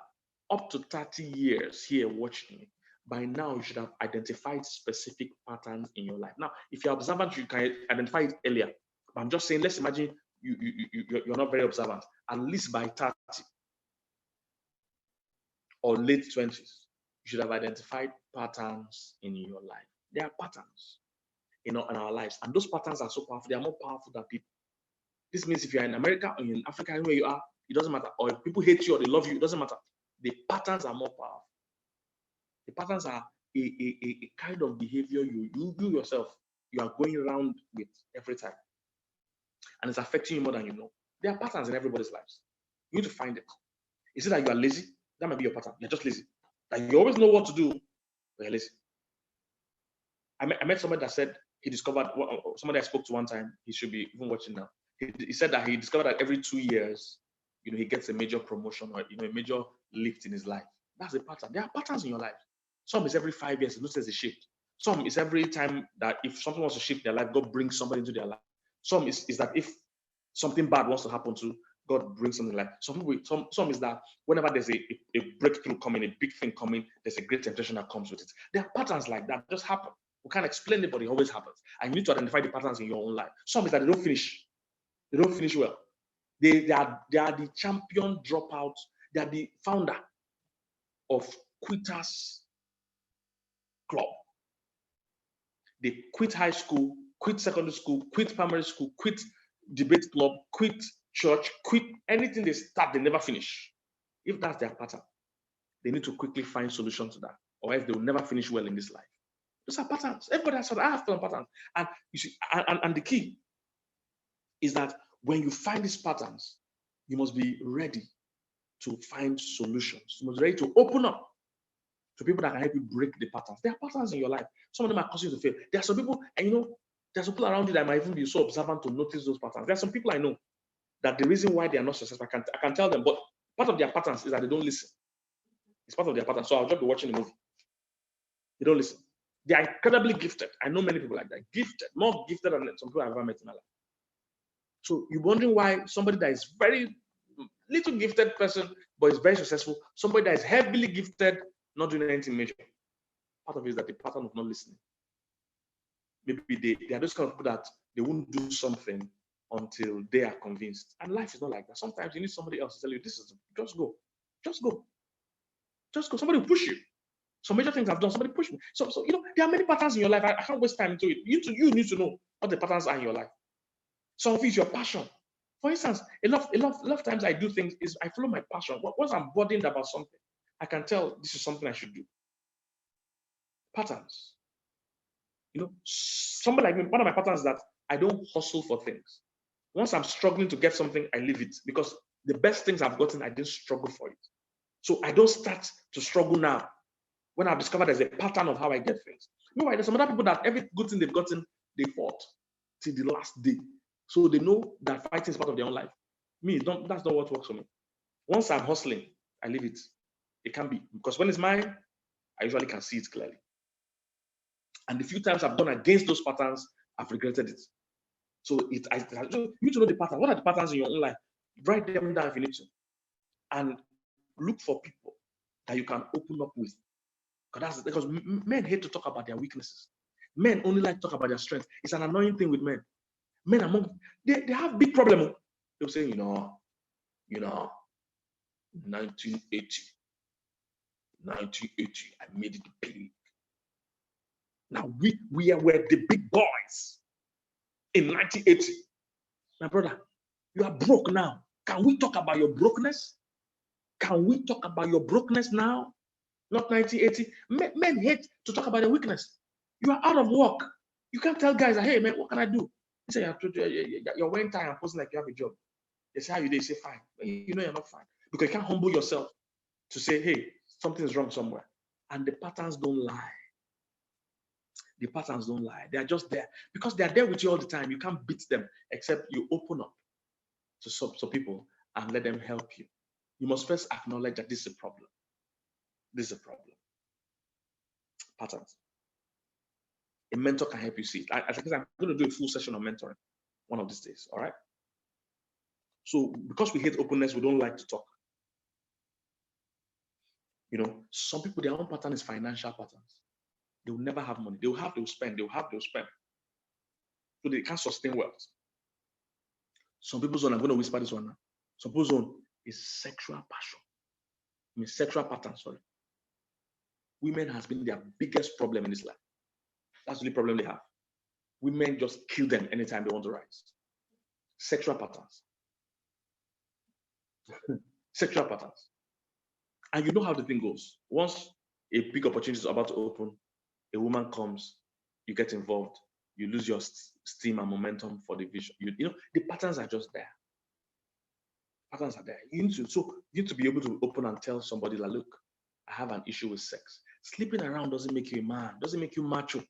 up to 30 years here watching me, by now you should have identified specific patterns in your life. Now, if you're observant, you can identify it earlier. But I'm just saying, let's imagine you're not very observant. At least by 30 or late 20s, you should have identified patterns in your life. There are patterns in our lives, and those patterns are so powerful. They are more powerful than people. This means if you're in America or in Africa, anywhere you are, it doesn't matter. Or if people hate you or they love you, it doesn't matter. The patterns are more powerful. The patterns are a kind of behavior you yourself, you are going around with every time. And it's affecting you more than you know. There are patterns in everybody's lives. You need to find it. Is it that you are lazy? That might be your pattern. You're just lazy. Like you always know what to do, but you're lazy. I met somebody that said he discovered, somebody I spoke to one time, he should be even watching now. He said that he discovered that every 2 years, he gets a major promotion or a major lift in his life. That's a pattern. There are patterns in your life. Some is every 5 years, it notices a shift. Some is every time that if something wants to shift their life, God brings somebody into their life. Some is that if something bad wants to happen to, God brings something like some is that whenever there's a breakthrough coming, a big thing coming, there's a great temptation that comes with it. There are patterns like that just happen. We can't explain it, but it always happens. And you need to identify the patterns in your own life. Some is that they don't finish. They don't finish well. They are the champion dropouts. They are the founder of Quitters Club. They quit high school, quit secondary school, quit primary school, quit debate club, quit church, quit anything they start, they never finish. If that's their pattern, they need to quickly find solution to that, or else they will never finish well in this life. Those are patterns. Everybody has patterns. And you see, and the key is that when you find these patterns, you must be ready to find solutions. You must be ready to open up to people that can help you break the patterns. There are patterns in your life. Some of them are causing you to fail. There are some people, and there's some people around you that might even be so observant to notice those patterns. There are some people I know that the reason why they are not successful, I can tell them, but part of their patterns is that they don't listen. It's part of their pattern. So I'll just be watching a movie. They don't listen. They are incredibly gifted. I know many people like that. Gifted, more gifted than some people I've ever met in my life. So you're wondering why somebody that is very little gifted person, but is very successful, somebody that is heavily gifted, not doing anything major. Part of it is that the pattern of not listening. Maybe they are those kind of people that they won't do something until they are convinced. And life is not like that. Sometimes you need somebody else to tell you, just go. Somebody will push you. Some major things I've done, somebody pushed me. So there are many patterns in your life. I can't waste time into it. You need to know what the patterns are in your life. Some of it is your passion. For instance, a lot of times I do things is I follow my passion. Once I'm burdened about something, I can tell this is something I should do. Patterns. Somebody like me, one of my patterns is that I don't hustle for things. Once I'm struggling to get something, I leave it because the best things I've gotten, I didn't struggle for it. So I don't start to struggle now when I've discovered there's a pattern of how I get things. Meanwhile, there's some other people that every good thing they've gotten, they fought till the last day. So they know that fighting is part of their own life. That's not what works for me. Once I'm hustling, I leave it. It can be. Because when it's mine, I usually can see it clearly. And the few times I've gone against those patterns, I've regretted it. So you need to know the pattern. What are the patterns in your own life? Write them down if you need to. And look for people that you can open up with. Because men hate to talk about their weaknesses. Men only like to talk about their strengths. It's an annoying thing with men. Men they have big problem. They'll say, 1980, I made it big. Now we were the big boys in 1980. My brother, you are broke now. Can we talk about your brokenness? Can we talk about your brokenness now? Not 1980. Men hate to talk about their weakness. You are out of work. You can't tell guys, hey man, what can I do? You say you're wearing tie and posing like you have a job. They say how you do, you say fine. But you know you're not fine. Because you can't humble yourself to say, hey, something's wrong somewhere. And the patterns don't lie. The patterns don't lie. They are just there. Because they are there with you all the time. You can't beat them except you open up to some people and let them help you. You must first acknowledge that this is a problem. This is a problem. Patterns. A mentor can help you see it. I think I'm going to do a full session on mentoring one of these days. All right. So because we hate openness, we don't like to talk. Some people, their own pattern is financial patterns. They will never have money. They will spend. They will spend. So they can't sustain wealth. Some people's own, I'm going to whisper this one now. Some people's own is sexual passion. Sexual pattern, sorry. Women has been their biggest problem in this life. That's the only problem they have. Women just kill them anytime they want to rise. Sexual patterns. Sexual patterns. And you know how the thing goes. Once a big opportunity is about to open, a woman comes, you get involved, you lose your steam and momentum for the vision. The patterns are just there. Patterns are there. You need to be able to open and tell somebody that, look, I have an issue with sex. Sleeping around doesn't make you a man, doesn't make you macho.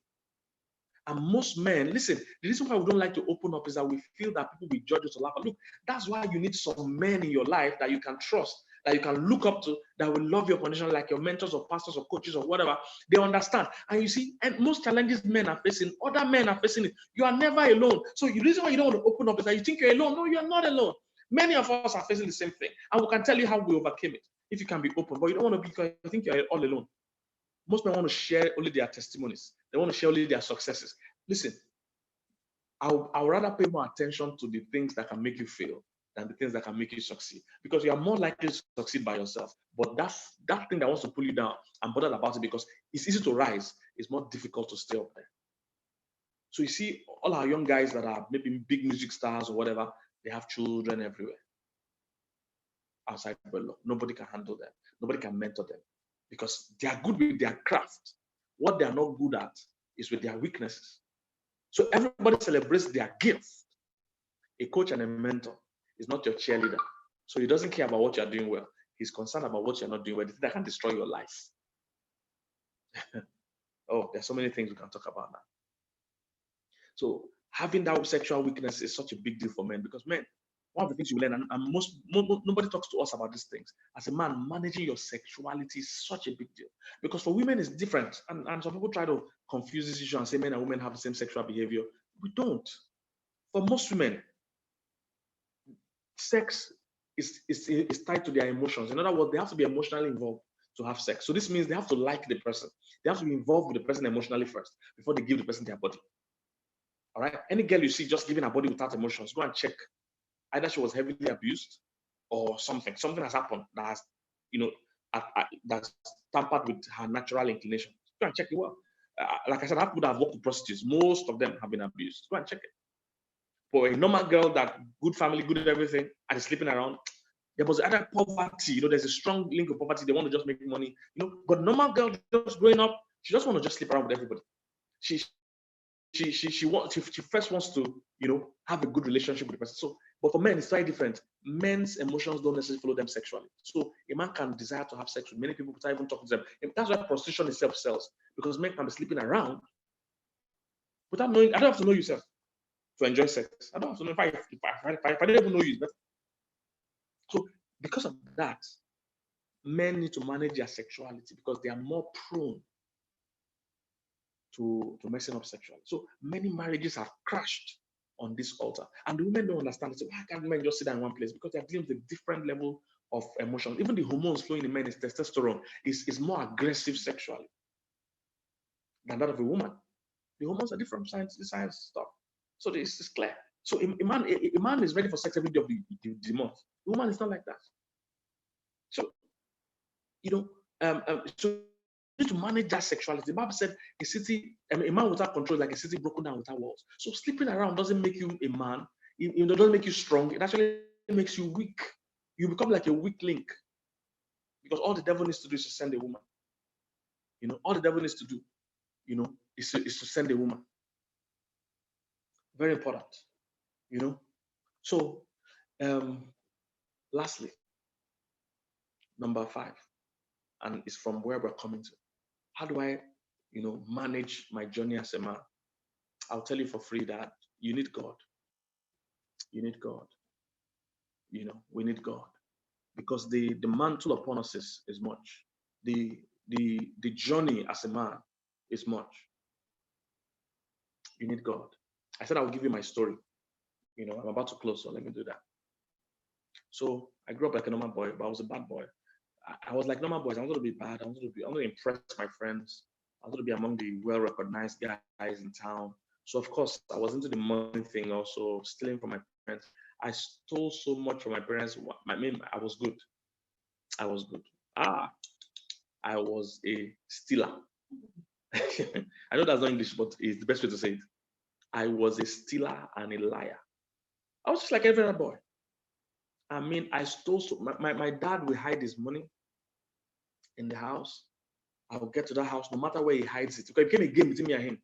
And most men, listen, the reason why we don't like to open up is that we feel that people will judge us or laugh. Look, that's why you need some men in your life that you can trust, that you can look up to, that will love your condition, like your mentors or pastors or coaches or whatever. They understand. And you see, and most challenges men are facing, other men are facing it. You are never alone. So the reason why you don't want to open up is that you think you're alone. No, you're not alone. Many of us are facing the same thing, and we can tell you how we overcame it if you can be open. But you don't want to be, because I think you're all alone. Most men want to share only their testimonies. They want to share only their successes. Listen, I'll rather pay more attention to the things that can make you fail than the things that can make you succeed, because you are more likely to succeed by yourself. But that thing that wants to pull you down, I'm bothered about it because it's easy to rise. It's more difficult to stay up there. So you see, all our young guys that are maybe big music stars or whatever, they have children everywhere outside wedlock. Nobody can handle them. Nobody can mentor them because they are good with their craft. What they are not good at is with their weaknesses. So everybody celebrates their gift. A coach and a mentor is not your cheerleader. So he doesn't care about what you're doing well. He's concerned about what you're not doing well. The thing that can destroy your life. Oh, there's so many things we can talk about now. So having that sexual weakness is such a big deal for men, because men, one of the things you learn, and nobody talks to us about these things. As a man, managing your sexuality is such a big deal, because for women it's different. And some people try to confuse this issue and say men and women have the same sexual behavior. We don't. For most women, sex is tied to their emotions. In other words, they have to be emotionally involved to have sex. So this means they have to like the person. They have to be involved with the person emotionally first before they give the person their body. All right. Any girl you see just giving her body without emotions, go and check. Either she was heavily abused or something has happened that has, that's tampered with her natural inclination. Go and check it well. Like I said, I have people that have worked with prostitutes. Most of them have been abused. Go and check it. For a normal girl that good family, good at everything, and is sleeping around, there was either poverty. There's a strong link of poverty. They want to just make money. But normal girl just growing up, she just want to just sleep around with everybody. She first wants to, have a good relationship with the person. So, but for men, it's very different. Men's emotions don't necessarily follow them sexually. So a man can desire to have sex with many people without even talking to them. And that's why prostitution itself sells, because men can be sleeping around without knowing. I don't have to know yourself to enjoy sex. I don't have to know if I don't even know you. So because of that, men need to manage their sexuality because they are more prone to messing up sexually. So many marriages have crashed on this altar. And the women don't understand. They say, why can't men just sit down in one place? Because they're dealing with a different level of emotion. Even the hormones flowing in men, is testosterone, is more aggressive sexually than that of a woman. The hormones are different, science stuff. So this is clear. So a man is ready for sex every day of the month. A woman is not like that. So, so to manage that sexuality. The Bible said a man without control is like a city broken down without walls. So sleeping around doesn't make you a man. It doesn't make you strong. It actually makes you weak. You become like a weak link. Because all the devil needs to do is to send a woman. All the devil needs to do, is to send a woman. Very important. So, lastly, number 5, and it's from where we're coming to. How do I, manage my journey as a man? I'll tell you for free that you need God. You need God. We need God, because the mantle upon us is much. The journey as a man is much. You need God. I said I will give you my story. I'm about to close, so let me do that. So I grew up like a normal boy, but I was a bad boy. I was like normal boys. I wanted to be bad. I wanted to impress my friends. I wanted to be among the well-recognized guys in town. So of course, I was into the money thing, also stealing from my parents. I stole so much from my parents. I was good. I was good. I was a stealer. I know that's not English, but it's the best way to say it. I was a stealer and a liar. I was just like every other boy. I stole so my dad will hide his money in the house. I will get to that house no matter where he hides it. Because it became a game between me and him.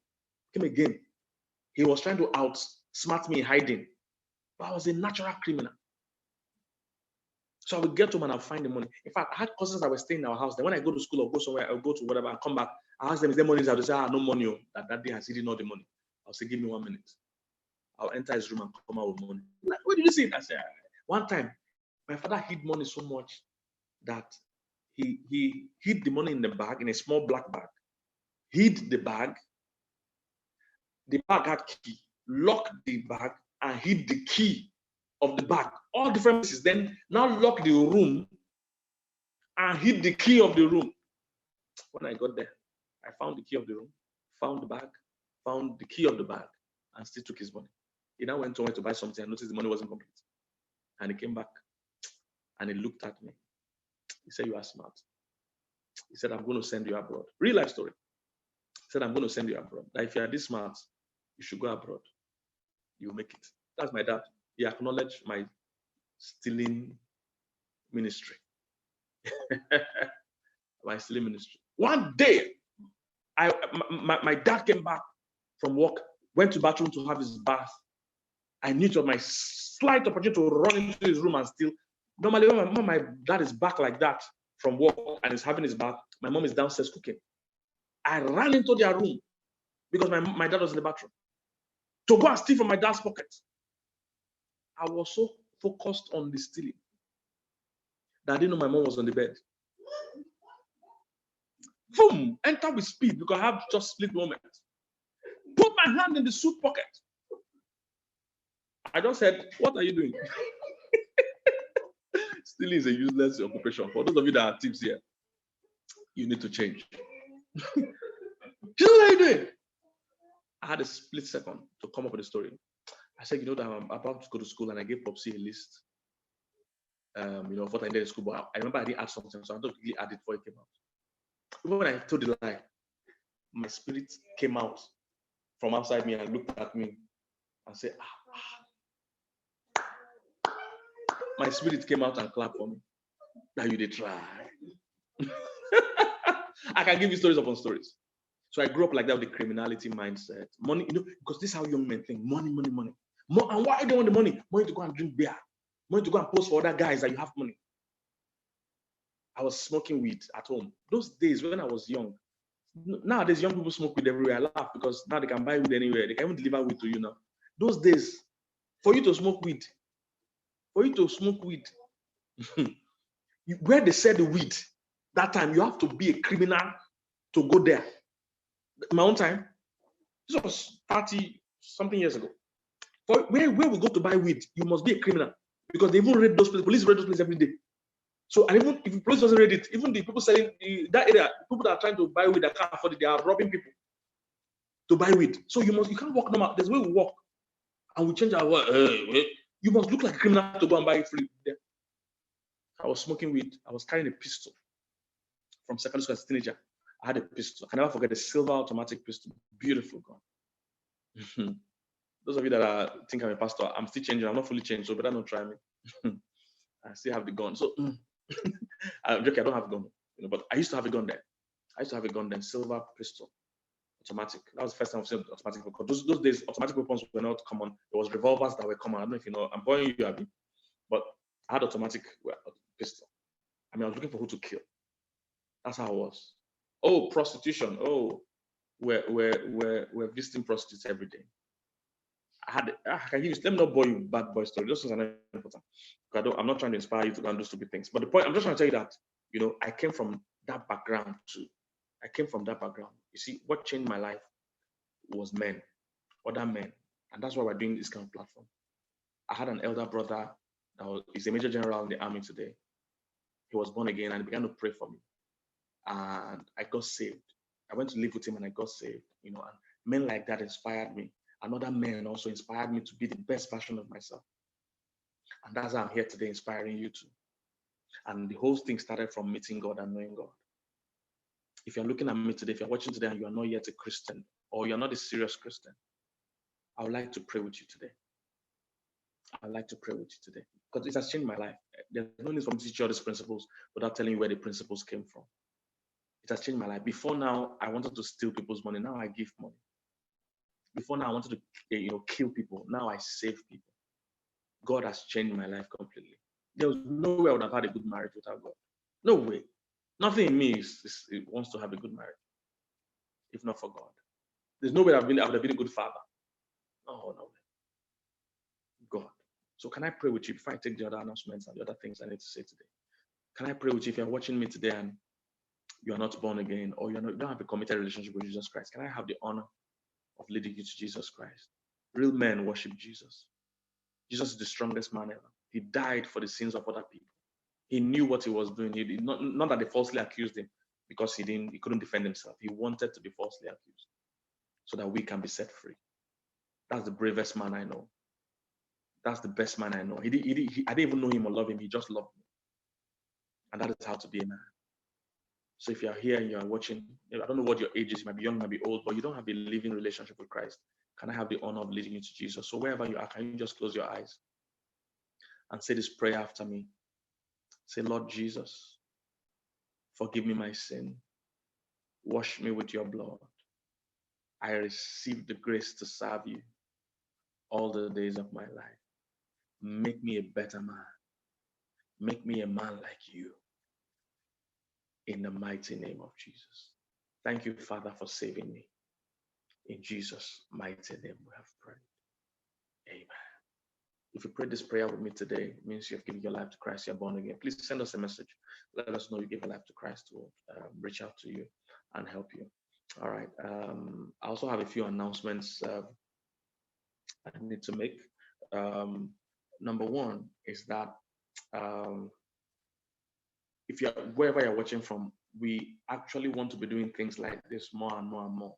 It became a game. He was trying to outsmart me in hiding. But I was a natural criminal. So I would get home and I'll find the money. In fact, I had cousins that were staying in our house. Then when I go to school or go somewhere, I'll go to whatever and come back. I ask them, is there money? They'll say, no money. That day has hidden all the money. I'll say, give me 1 minute. I'll enter his room and come out with money. Like, where did you see it? I said, one time, my father hid money so much that he hid the money in the bag, in a small black bag. Hid the bag. The bag had key. Locked the bag and hid the key of the bag, all different pieces. Then now lock the room and hid the key of the room. When I got there, I found the key of the room, found the bag, found the key of the bag, and still took his money. He now went somewhere to buy something and noticed the money wasn't complete. And he came back and he looked at me. He said, "You are smart." He said, "I'm going to send you abroad." Real life story. He said, "I'm going to send you abroad. That if you are this smart, you should go abroad. You'll make it." That's my dad. He acknowledged my stealing ministry. My stealing ministry. One day, my dad came back from work, went to the bathroom to have his bath. I knew it was my slight opportunity to run into his room and steal. Normally, when my dad is back like that from work and is having his bath, my mom is downstairs cooking. I ran into their room because my dad was in the bathroom to go and steal from my dad's pocket. I was so focused on the stealing that I didn't know my mom was on the bed. Boom! Enter with speed because I have just split moment. Put my hand in the suit pocket. I just said, "What are you doing?" Stealing is a useless occupation. For those of you that are tips here, you need to change. What are you doing? I had a split second to come up with a story. I said, "You know that I'm about to go to school," and I gave Popsy a list. Of what I did in school, but I remember I didn't add something, so I don't really add it before it came out. Even when I told the lie, my spirit came out from outside me and looked at me and said, My spirit came out and clapped for me. Now you did try. I can give you stories upon stories. So I grew up like that with the criminality mindset. Money, because this is how young men think. Money, money, money. And why do you want the money? Money to go and drink beer. Money to go and post for other guys that you have money. I was smoking weed at home. Those days when I was young. Nowadays, young people smoke weed everywhere. I laugh because now they can buy weed anywhere. They can even deliver weed to you now. Those days, for you to smoke weed, where they sell the weed, that time you have to be a criminal to go there. My own time, this was 30-something years ago. For where we go to buy weed, you must be a criminal because they even raid those places. Police raid those places every day. So, and even if the police doesn't raid it, even the people selling that area, people that are trying to buy weed that can't afford it, they are robbing people to buy weed. So you can't walk normal. There's a way we walk, and we change our word. You must look like a criminal to go and buy it free there. I was smoking weed. I was carrying a pistol from secondary school as a teenager. I had a pistol. I can never forget a silver automatic pistol. Beautiful gun. Those of you that think I'm a pastor, I'm still changing. I'm not fully changed, so better not try me. I still have the gun. So I'm joking, I don't have a gun, but I used to have a gun then. Silver pistol, automatic. That was the first time I've seen automatic because those days automatic weapons were not common. There was revolvers that were common. I don't know if you know. I'm pointing you at me, but I had automatic pistol. I was looking for who to kill. That's how I was. Oh, prostitution. Oh, we're visiting prostitutes every day. Let me not bore you bad boy story. This is an important. I'm not trying to inspire you to go and do stupid things. But the point, I'm just trying to tell you that, I came from that background too. You see, what changed my life was other men. And that's why we're doing this kind of platform. I had an elder brother he's a major general in the army today. He was born again and he began to pray for me. And I got saved. I went to live with him and I got saved, and men like that inspired me. Another man also inspired me to be the best version of myself. And that's why I'm here today, inspiring you too. And the whole thing started from meeting God and knowing God. If you're looking at me today, if you're watching today and you are not yet a Christian, or you're not a serious Christian, I would like to pray with you today. Because it has changed my life. There's no need for me to teach you all these principles without telling you where the principles came from. It has changed my life. Before now, I wanted to steal people's money. Now I give money. Before now, I wanted to kill people. Now I save people. God has changed my life completely. There was no way I would have had a good marriage without God. No way. Nothing in me wants to have a good marriage, if not for God. There's no way I would have been a good father. No way. God. So can I pray with you before I take the other announcements and the other things I need to say today? Can I pray with you if you're watching me today and you are not born again, or you don't have a committed relationship with Jesus Christ? Can I have the honor of leading you to Jesus Christ? Real men worship Jesus. Jesus is the strongest man ever. He died for the sins of other people. He knew what he was doing. He did not that they falsely accused him, because he couldn't defend himself. He wanted to be falsely accused so that we can be set free. That's the bravest man I know. That's the best man I know. I didn't even know him or love him. He just loved me. And that is how to be a man. So if you are here and you are watching, I don't know what your age is, you might be young, you might be old, but you don't have a living relationship with Christ. Can I have the honor of leading you to Jesus? So wherever you are, can you just close your eyes and say this prayer after me? Say, Lord Jesus, forgive me my sin. Wash me with your blood. I receive the grace to serve you all the days of my life. Make me a better man. Make me a man like you. In the mighty name of Jesus. Thank you, Father, for saving me. In Jesus' mighty name we have prayed. Amen. If you prayed this prayer with me today, it means you have given your life to Christ, you're born again. Please send us a message. Let us know you gave your life to Christ. We'll reach out to you and help you. All right. I also have a few announcements I need to make. Number one is that if you're wherever you're watching from, we actually want to be doing things like this more and more and more.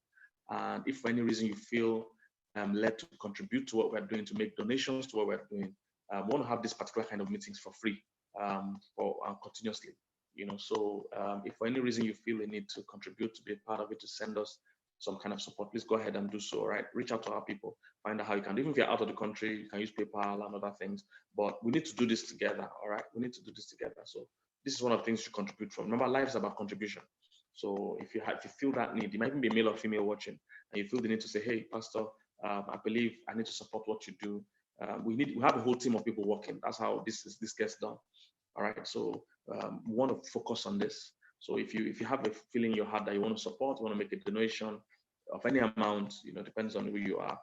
And if for any reason you feel led to contribute to what we're doing, to make donations to what we're doing, we want to have this particular kind of meetings for free, continuously. So if for any reason you feel a need to contribute, to be a part of it, to send us some kind of support, please go ahead and do so. Right, reach out to our people, find out how you can. Even if you're out of the country, you can use PayPal and other things. But we need to do this together. All right, we need to do this together. So this is one of the things you contribute from. Remember, life is about contribution. So if you feel that need, you might even be male or female watching, and you feel the need to say, "Hey, Pastor, I believe I need to support what you do." We have a whole team of people working. That's how this gets done. All right. So we want to focus on this. So if you have a feeling in your heart that you want to support, you want to make a donation of any amount, depends on who you are,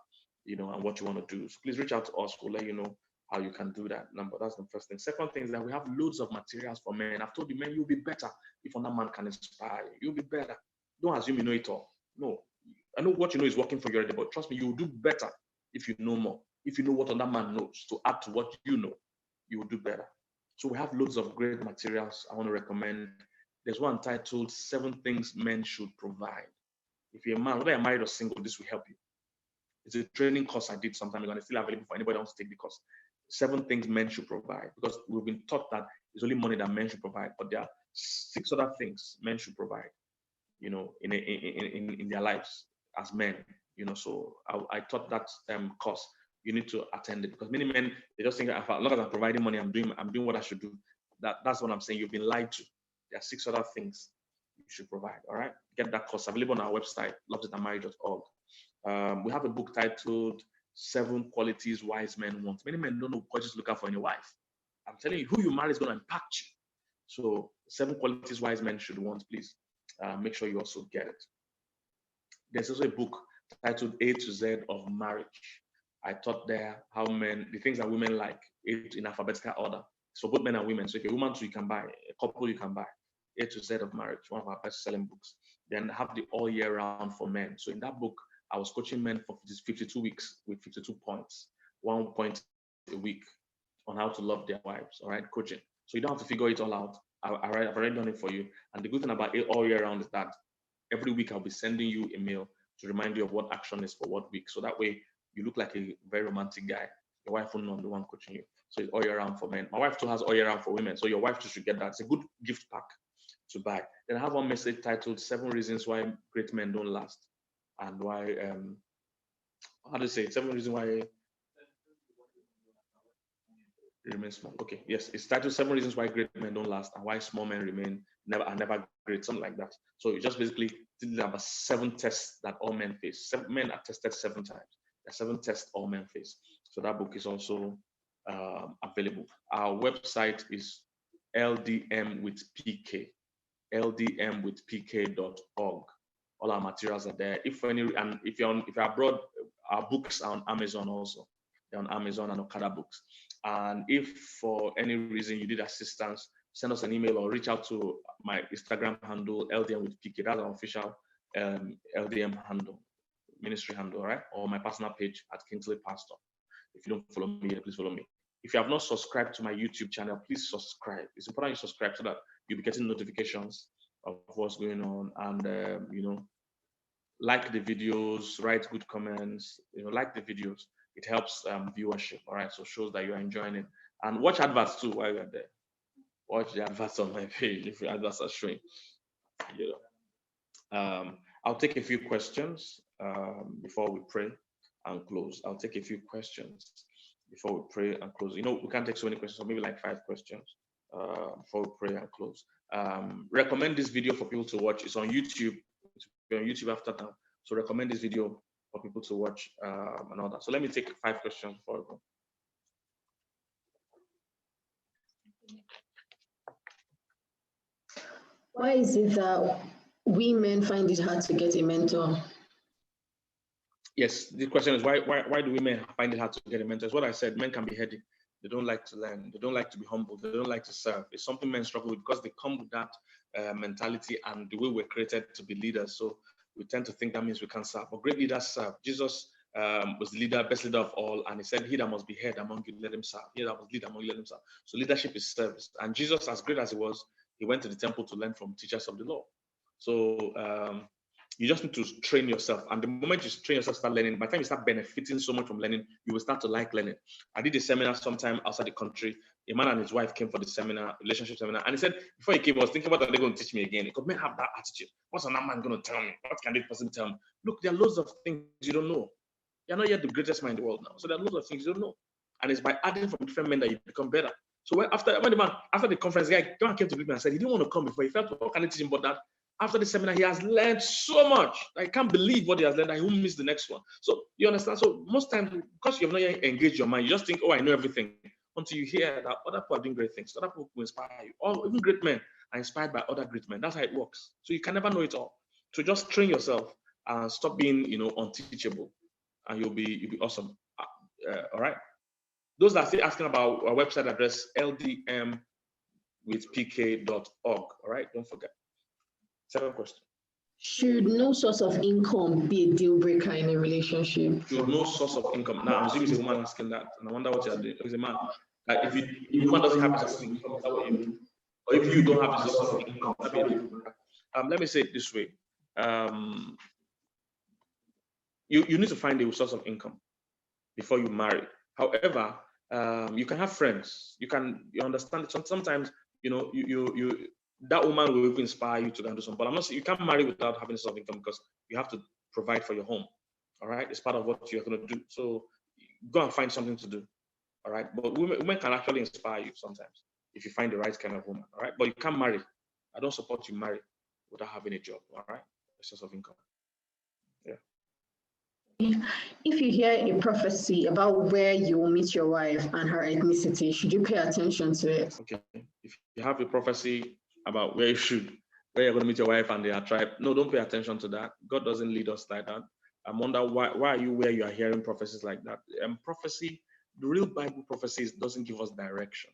and what you want to do. So please reach out to us. We'll let you know how you can do that. That's the first thing. Second thing is that we have loads of materials for men. I've told you, men, you'll be better if another man can inspire you. You'll be better. Don't assume you know it all. No, I know what you know is working for you already, but trust me, you will do better if you know more. If you know what another man knows to add to what you know, you will do better. So we have loads of great materials I want to recommend. There's one titled 7 Things Men Should Provide. If you're a man, whether you're married or single, this will help you. It's a training course I did some time ago, and it's still available for anybody who wants to take the course. 7 things men should provide, because we've been taught that it's only money that men should provide, but there are 6 other things men should provide, in their lives as men. So I taught that course. You need to attend it, because many men, they just think, as long as I'm providing money, I'm doing what I should do. That's what I'm saying. You've been lied to. There are 6 other things you should provide. All right, get that course available on our website, loveitandmarriage.org. We have a book titled 7 Qualities Wise Men Want. Many men don't know what to look out for in a wife. I'm telling you, who you marry is going to impact you. So 7 qualities wise men should want, please. Make sure you also get it. There's also a book titled A to Z of Marriage. I taught there how the things that women like, in alphabetical order. So both men and women. So if you're a woman too, you can buy. A couple, you can buy. A to Z of Marriage, one of our best-selling books. Then have the All Year Round for Men. So in that book, I was coaching men for 52 weeks with 52 points, 1 point a week on how to love their wives. All right, coaching. So you don't have to figure it all out. I've already done it for you. And the good thing about it all year round is that every week I'll be sending you a mail to remind you of what action is for what week. So that way you look like a very romantic guy. Your wife will know I'm the one coaching you. So it's all year round for men. My wife too has all year round for women. So your wife too should get that. It's a good gift pack to buy. Then I have one message titled 7 Reasons Why Great Men Don't Last. And why, how do you say it? 7 reasons why remain small. Okay, yes, it's titled 7 Reasons Why Great Men Don't Last and Why Small Men are never great, something like that. So it just basically about 7 tests that all men face. 7 men are tested 7 times. There are 7 tests all men face. So that book is also available. Our website is ldmwithpk, ldmwithpk.org. All our materials are there. If you're abroad, our books are on Amazon also. They're on Amazon and Okada Books. And if for any reason you need assistance, send us an email or reach out to my Instagram handle, LDM with PK. That's our official LDM handle, ministry handle, right? Or my personal page at Kingsley Pastor. If you don't follow me, please follow me. If you have not subscribed to my YouTube channel, please subscribe. It's important you subscribe so that you'll be getting notifications of what's going on, and you know, like the videos, write good comments, you know, like the videos. It helps viewership, all right? So shows that you're enjoying it. And watch adverts too while you're there. Watch the adverts on my page if your adverts are showing. You know. I'll take a few questions before we pray and close. I'll take a few questions before we pray and close. You know, we can't take so many questions, so maybe like 5 questions before we pray and close. Recommend this video for people to watch. It's on YouTube. It's on YouTube after that. So recommend this video for people to watch and all that. So let me take 5 questions before we go. Why is it that women find it hard to get a mentor? Yes, the question is why do women find it hard to get a mentor? It's what I said. Men can be heady. They don't like to learn. They don't like to be humble. They don't like to serve. It's something men struggle with because they come with that mentality and the way we're created to be leaders. So we tend to think that means we can't serve. But great leaders serve. Jesus was the leader, best leader of all, and he said, "He that must be head among you, let him serve. He that must lead among you, let him serve." So leadership is service. And Jesus, as great as he was, he went to the temple to learn from teachers of the law. So you just need to train yourself. And the moment you train yourself, start learning, by the time you start benefiting so much from learning, you will start to like learning. I did a seminar sometime outside the country. A man and his wife came for the seminar, relationship seminar. And he said, before he came, I was thinking, what are they going to teach me again? Because men have that attitude. What's another man going to tell me? What can this person tell me? Look, there are loads of things you don't know. You're not yet the greatest man in the world now. So there are loads of things you don't know. And it's by adding from different men that you become better. So after the conference, the guy came to me and said he didn't want to come before. He felt, what can I teach him about that? After the seminar, he has learned so much. I can't believe what he has learned. I won't miss the next one. So you understand? So most times, because you have not yet engaged your mind, you just think, oh, I know everything. Until you hear that other people are doing great things. Other people will inspire you. Or even great men are inspired by other great men. That's how it works. So you can never know it all. So just train yourself and stop being, unteachable, and you'll be awesome. All right. Those that are still asking about our website address, ldmwithpk.org. All right. Don't forget. Second question. Should no source of income be a deal breaker in a relationship? Should no source of income? Now, I'm assuming it's a woman asking that, and I wonder what you're doing. It's a man. Like if a woman doesn't have a source of income, is that what you mean? Or if you don't have a source of income, that'd be a deal breaker. Let me say it this way. You need to find a source of income before you marry. However, you can have friends. You understand that sometimes that woman will even inspire you to go and do something. But I'm not saying you can't marry without having a source of income because you have to provide for your home. All right, it's part of what you're going to do. So go and find something to do. All right, but women can actually inspire you sometimes if you find the right kind of woman. All right, but you can't marry. I don't support you marry without having a job. All right, a source of income. Yeah. If you hear a prophecy about where you will meet your wife and her ethnicity, should you pay attention to it? Okay. If you have a prophecy about where you're going to meet your wife and their tribe, no, don't pay attention to that. God doesn't lead us like that. I wonder why are you where you are hearing prophecies like that? Prophecy, the real Bible prophecies doesn't give us direction.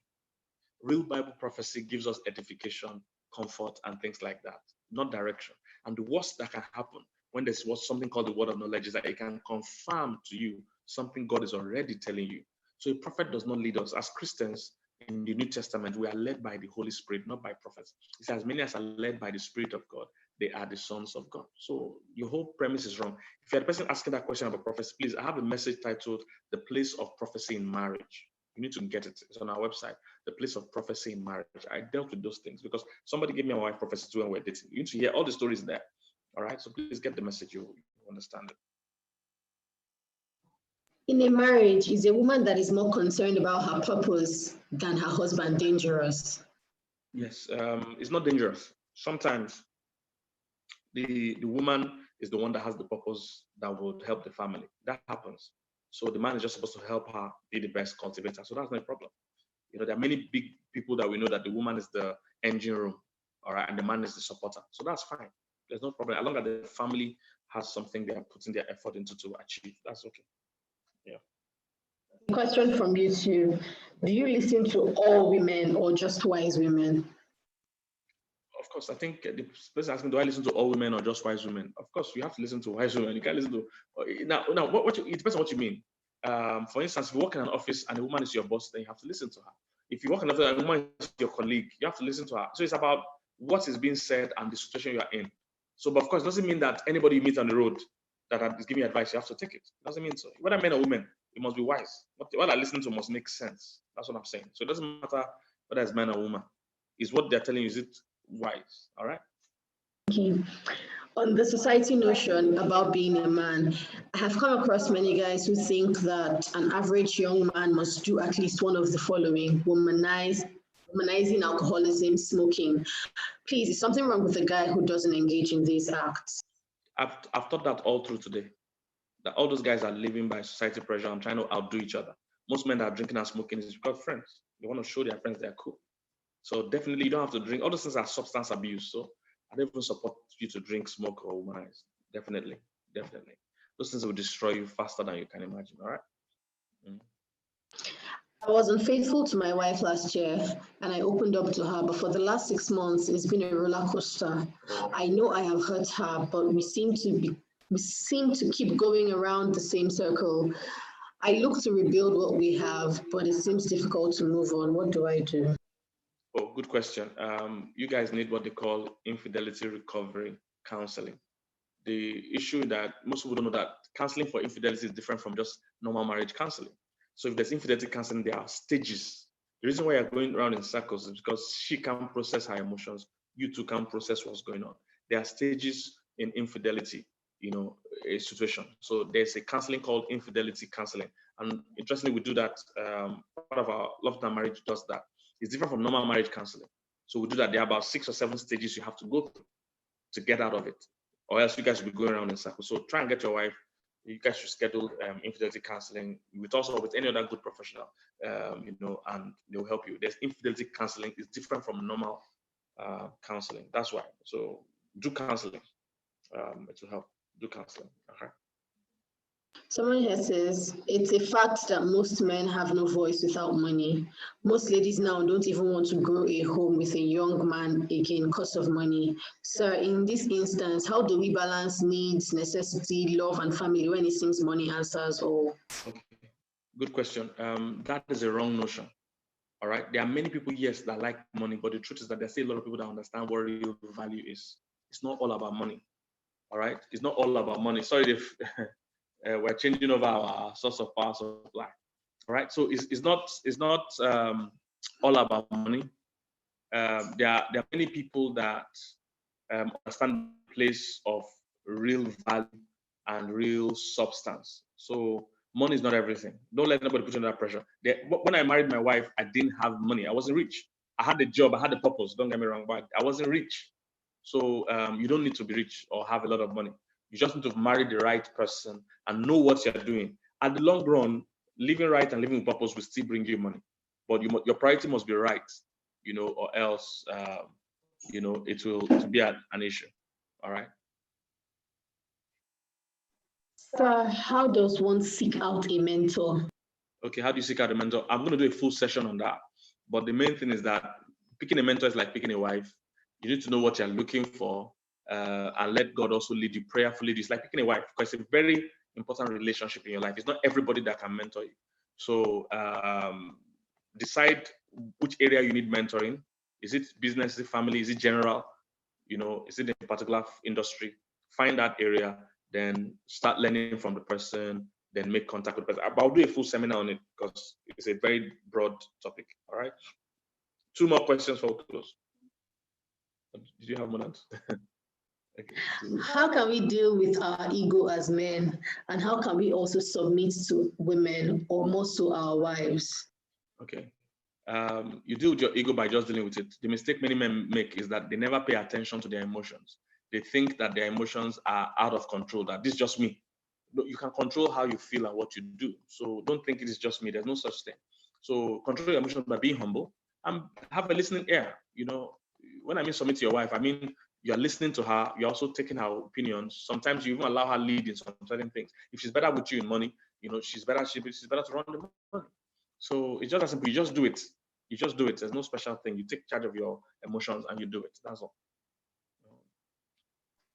Real Bible prophecy gives us edification, comfort, and things like that, not direction. And the worst that can happen when there's something called the word of knowledge is that it can confirm to you something God is already telling you. So a prophet does not lead us. As Christians in the New Testament, we are led by the Holy Spirit, not by prophets. It says, as many as are led by the Spirit of God, they are the sons of God. So your whole premise is wrong. If you're the person asking that question about prophecy, please, I have a message titled The Place of Prophecy in Marriage. You need to get it. It's on our website, The Place of Prophecy in Marriage. I dealt with those things because somebody gave me a wife prophecy too when we're dating. You need to hear all the stories there. All right, so please get the message, you understand it. In a marriage, is a woman that is more concerned about her purpose than her husband dangerous? Yes, it's not dangerous. Sometimes the woman is the one that has the purpose that would help the family. That happens. So the man is just supposed to help her be the best cultivator. So that's no problem. There are many big people that we know that the woman is the engine room, all right, and the man is the supporter. So that's fine. There's no problem. As long as the family has something they are putting their effort into to achieve, that's okay. Yeah. Question from YouTube. Do you listen to all women or just wise women? Of course, I think the person asking, do I listen to all women or just wise women? Of course, you have to listen to wise women. You can't listen to, now, it depends on what you mean. For instance, if you work in an office and a woman is your boss, then you have to listen to her. If you work in an office and a woman is your colleague, you have to listen to her. So it's about what is being said and the situation you are in. So, but of course, it doesn't mean that anybody you meet on the road that is giving you advice, you have to take it. It doesn't mean so. Whether men or women, you must be wise. What I listen to must make sense. That's what I'm saying. So it doesn't matter whether it's man or woman. Is what they're telling you, is it wise? All right? Okay. On the society notion about being a man, I have come across many guys who think that an average young man must do at least one of the following: womanizing alcoholism, smoking. Please, is something wrong with a guy who doesn't engage in these acts? I've thought that all through today. That all those guys are living by society pressure and trying to outdo each other. Most men that are drinking and smoking is because friends. They want to show their friends they're cool. So definitely you don't have to drink. All those things are substance abuse. So I don't even support you to drink, smoke, or womanize. Definitely. Those things will destroy you faster than you can imagine. All right. I was unfaithful to my wife last year and I opened up to her, but for the last 6 months, it's been a roller coaster. I know I have hurt her, but we seem to keep going around the same circle. I look to rebuild what we have, but it seems difficult to move on. What do I do? Oh, good question. You guys need what they call infidelity recovery counseling. The issue that most people don't know that counseling for infidelity is different from just normal marriage counseling. So if there's infidelity counseling, there are stages. The reason why you're going around in circles is because she can't process her emotions. You too can't process what's going on. There are stages in infidelity, a situation. So there's a counseling called infidelity counseling. And interestingly, we do that. Part of our Love Than Marriage does that. It's different from normal marriage counseling. So we do that. There are about 6 or 7 stages you have to go through to get out of it, or else you guys will be going around in circles. So try and get your wife. You guys should schedule infidelity counseling with any other good professional, and they'll help you. There's infidelity counseling is different from normal counseling. That's why. So do counseling. It will help. Do counseling. Okay. Someone here says, it's a fact that most men have no voice without money. Most ladies now don't even want to grow a home with a young man again because of money. Sir, in this instance, how do we balance needs, necessity, love, and family when it seems money answers all? Okay, good question. That is a wrong notion. All right. There are many people, yes, that like money, but the truth is that there's still a lot of people that understand what real value is. It's not all about money. All right. It's not all about money. Sorry if we're changing over our source of power supply. All right. So it's not all about money. There are many people that understand the place of real value and real substance. So money is not everything. Don't let anybody put you under pressure. When I married my wife, I didn't have money. I wasn't rich. I had a job. I had a purpose. Don't get me wrong, but I wasn't rich. So you don't need to be rich or have a lot of money. You just need to marry the right person and know what you're doing. At the long run, living right and living with purpose will still bring you money. But your priority must be right, or else, it will be an issue. All right. Sir, how does one seek out a mentor? Okay, how do you seek out a mentor? I'm going to do a full session on that. But the main thing is that picking a mentor is like picking a wife. You need to know what you're looking for and let God also lead you prayerfully. It's like picking a wife because it's a very important relationship in your life. It's not everybody that can mentor you. So decide which area you need mentoring. Is it business? Is it family? Is it general? Is it in a particular industry? Find that area, then start learning from the person, then make contact with the person. I'll do a full seminar on it because it's a very broad topic. All right. 2 more questions for close. Did you have more than? Okay. How can we deal with our ego as men, and how can we also submit to women, or more so our wives? Okay. You deal with your ego by just dealing with it. The mistake many men make is that they never pay attention to their emotions. They think that their emotions are out of control, that this is just me. No, you can control how you feel and what you do. So don't think it is just me. There's no such thing. So control your emotions by being humble and have a listening ear. When I mean submit to your wife, I mean you're listening to her. You're also taking her opinions. Sometimes you even allow her lead in some certain things. If she's better with you in money, she's better to run the money. So it's just as simple. You just do it. You just do it. There's no special thing. You take charge of your emotions and you do it. That's all.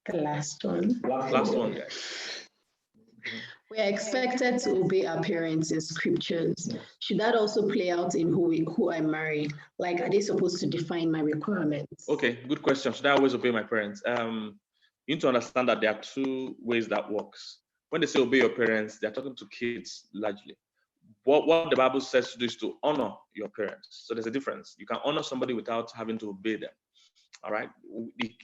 The last one. Last one, guys. We are expected to obey our parents in scriptures. Should that also play out in who I marry? Like, are they supposed to define my requirements? Okay, good question. Should I always obey my parents? You need to understand that there are two ways that works. When they say obey your parents, they're talking to kids largely. What the Bible says to do is to honor your parents. So there's a difference. You can honor somebody without having to obey them. All right.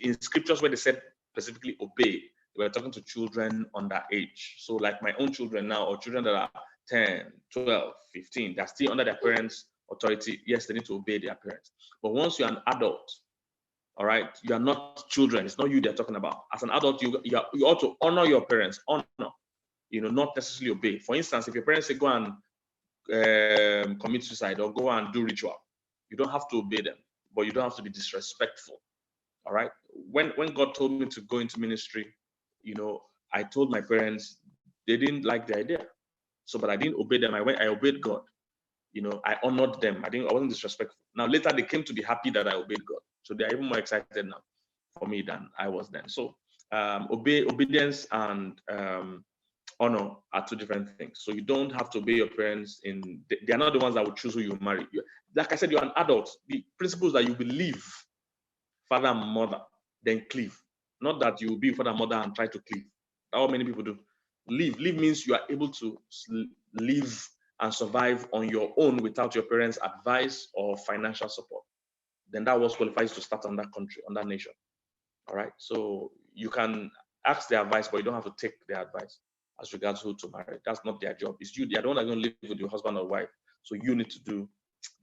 In scriptures where they said specifically obey, they were talking to children under age. So like my own children now, or children that are 10, 12, 15, they're still under their parents' authority. Yes, they need to obey their parents. But once you're an adult, all right, you are not children. It's not you they're talking about. As an adult, you ought to honor your parents. Honor, not necessarily obey. For instance, if your parents say go and commit suicide or go and do ritual, you don't have to obey them, but you don't have to be disrespectful. All right. When God told me to go into ministry, I told my parents, they didn't like the idea. So, but I didn't obey them. I obeyed God. I honored them. I wasn't disrespectful. Now later they came to be happy that I obeyed God. So they're even more excited now for me than I was then. So obedience and honor are two different things. So you don't have to obey your parents. They are not the ones that will choose who you marry. Like I said, you're an adult. The principles that you believe, father and mother, then cleave. Not that you will be father and mother and try to cleave. That's what many people do. Live means you are able to live and survive on your own without your parents' advice or financial support. Then that was qualifies to start on that country, on that nation. All right. So you can ask their advice, but you don't have to take their advice as regards who to marry. That's not their job. It's you. They are the one that's going to live with your husband or wife. So you need to do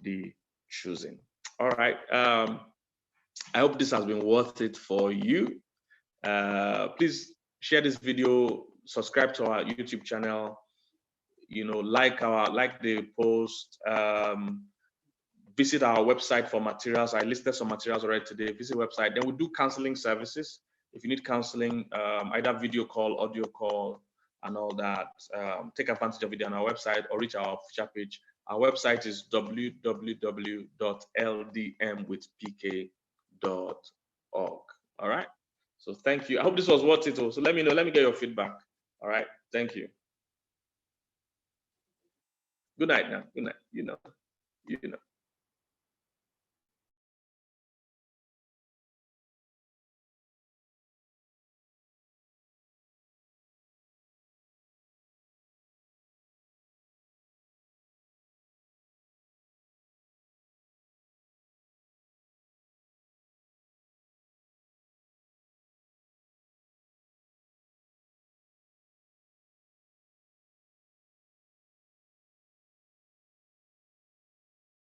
the choosing. All right. I hope this has been worth it for you. Please share this video, subscribe to our YouTube channel, like the post, visit our website for materials. I listed some materials already today. Visit the website. Then we do counseling services. If you need counseling, either video call, audio call, and all that, take advantage of it on our website or reach our official page. Our website is www.ldmwithpk.org. All right. So thank you. I hope this was worth it. So let me know. Let me get your feedback. All right. Thank you. Good night now. Good night.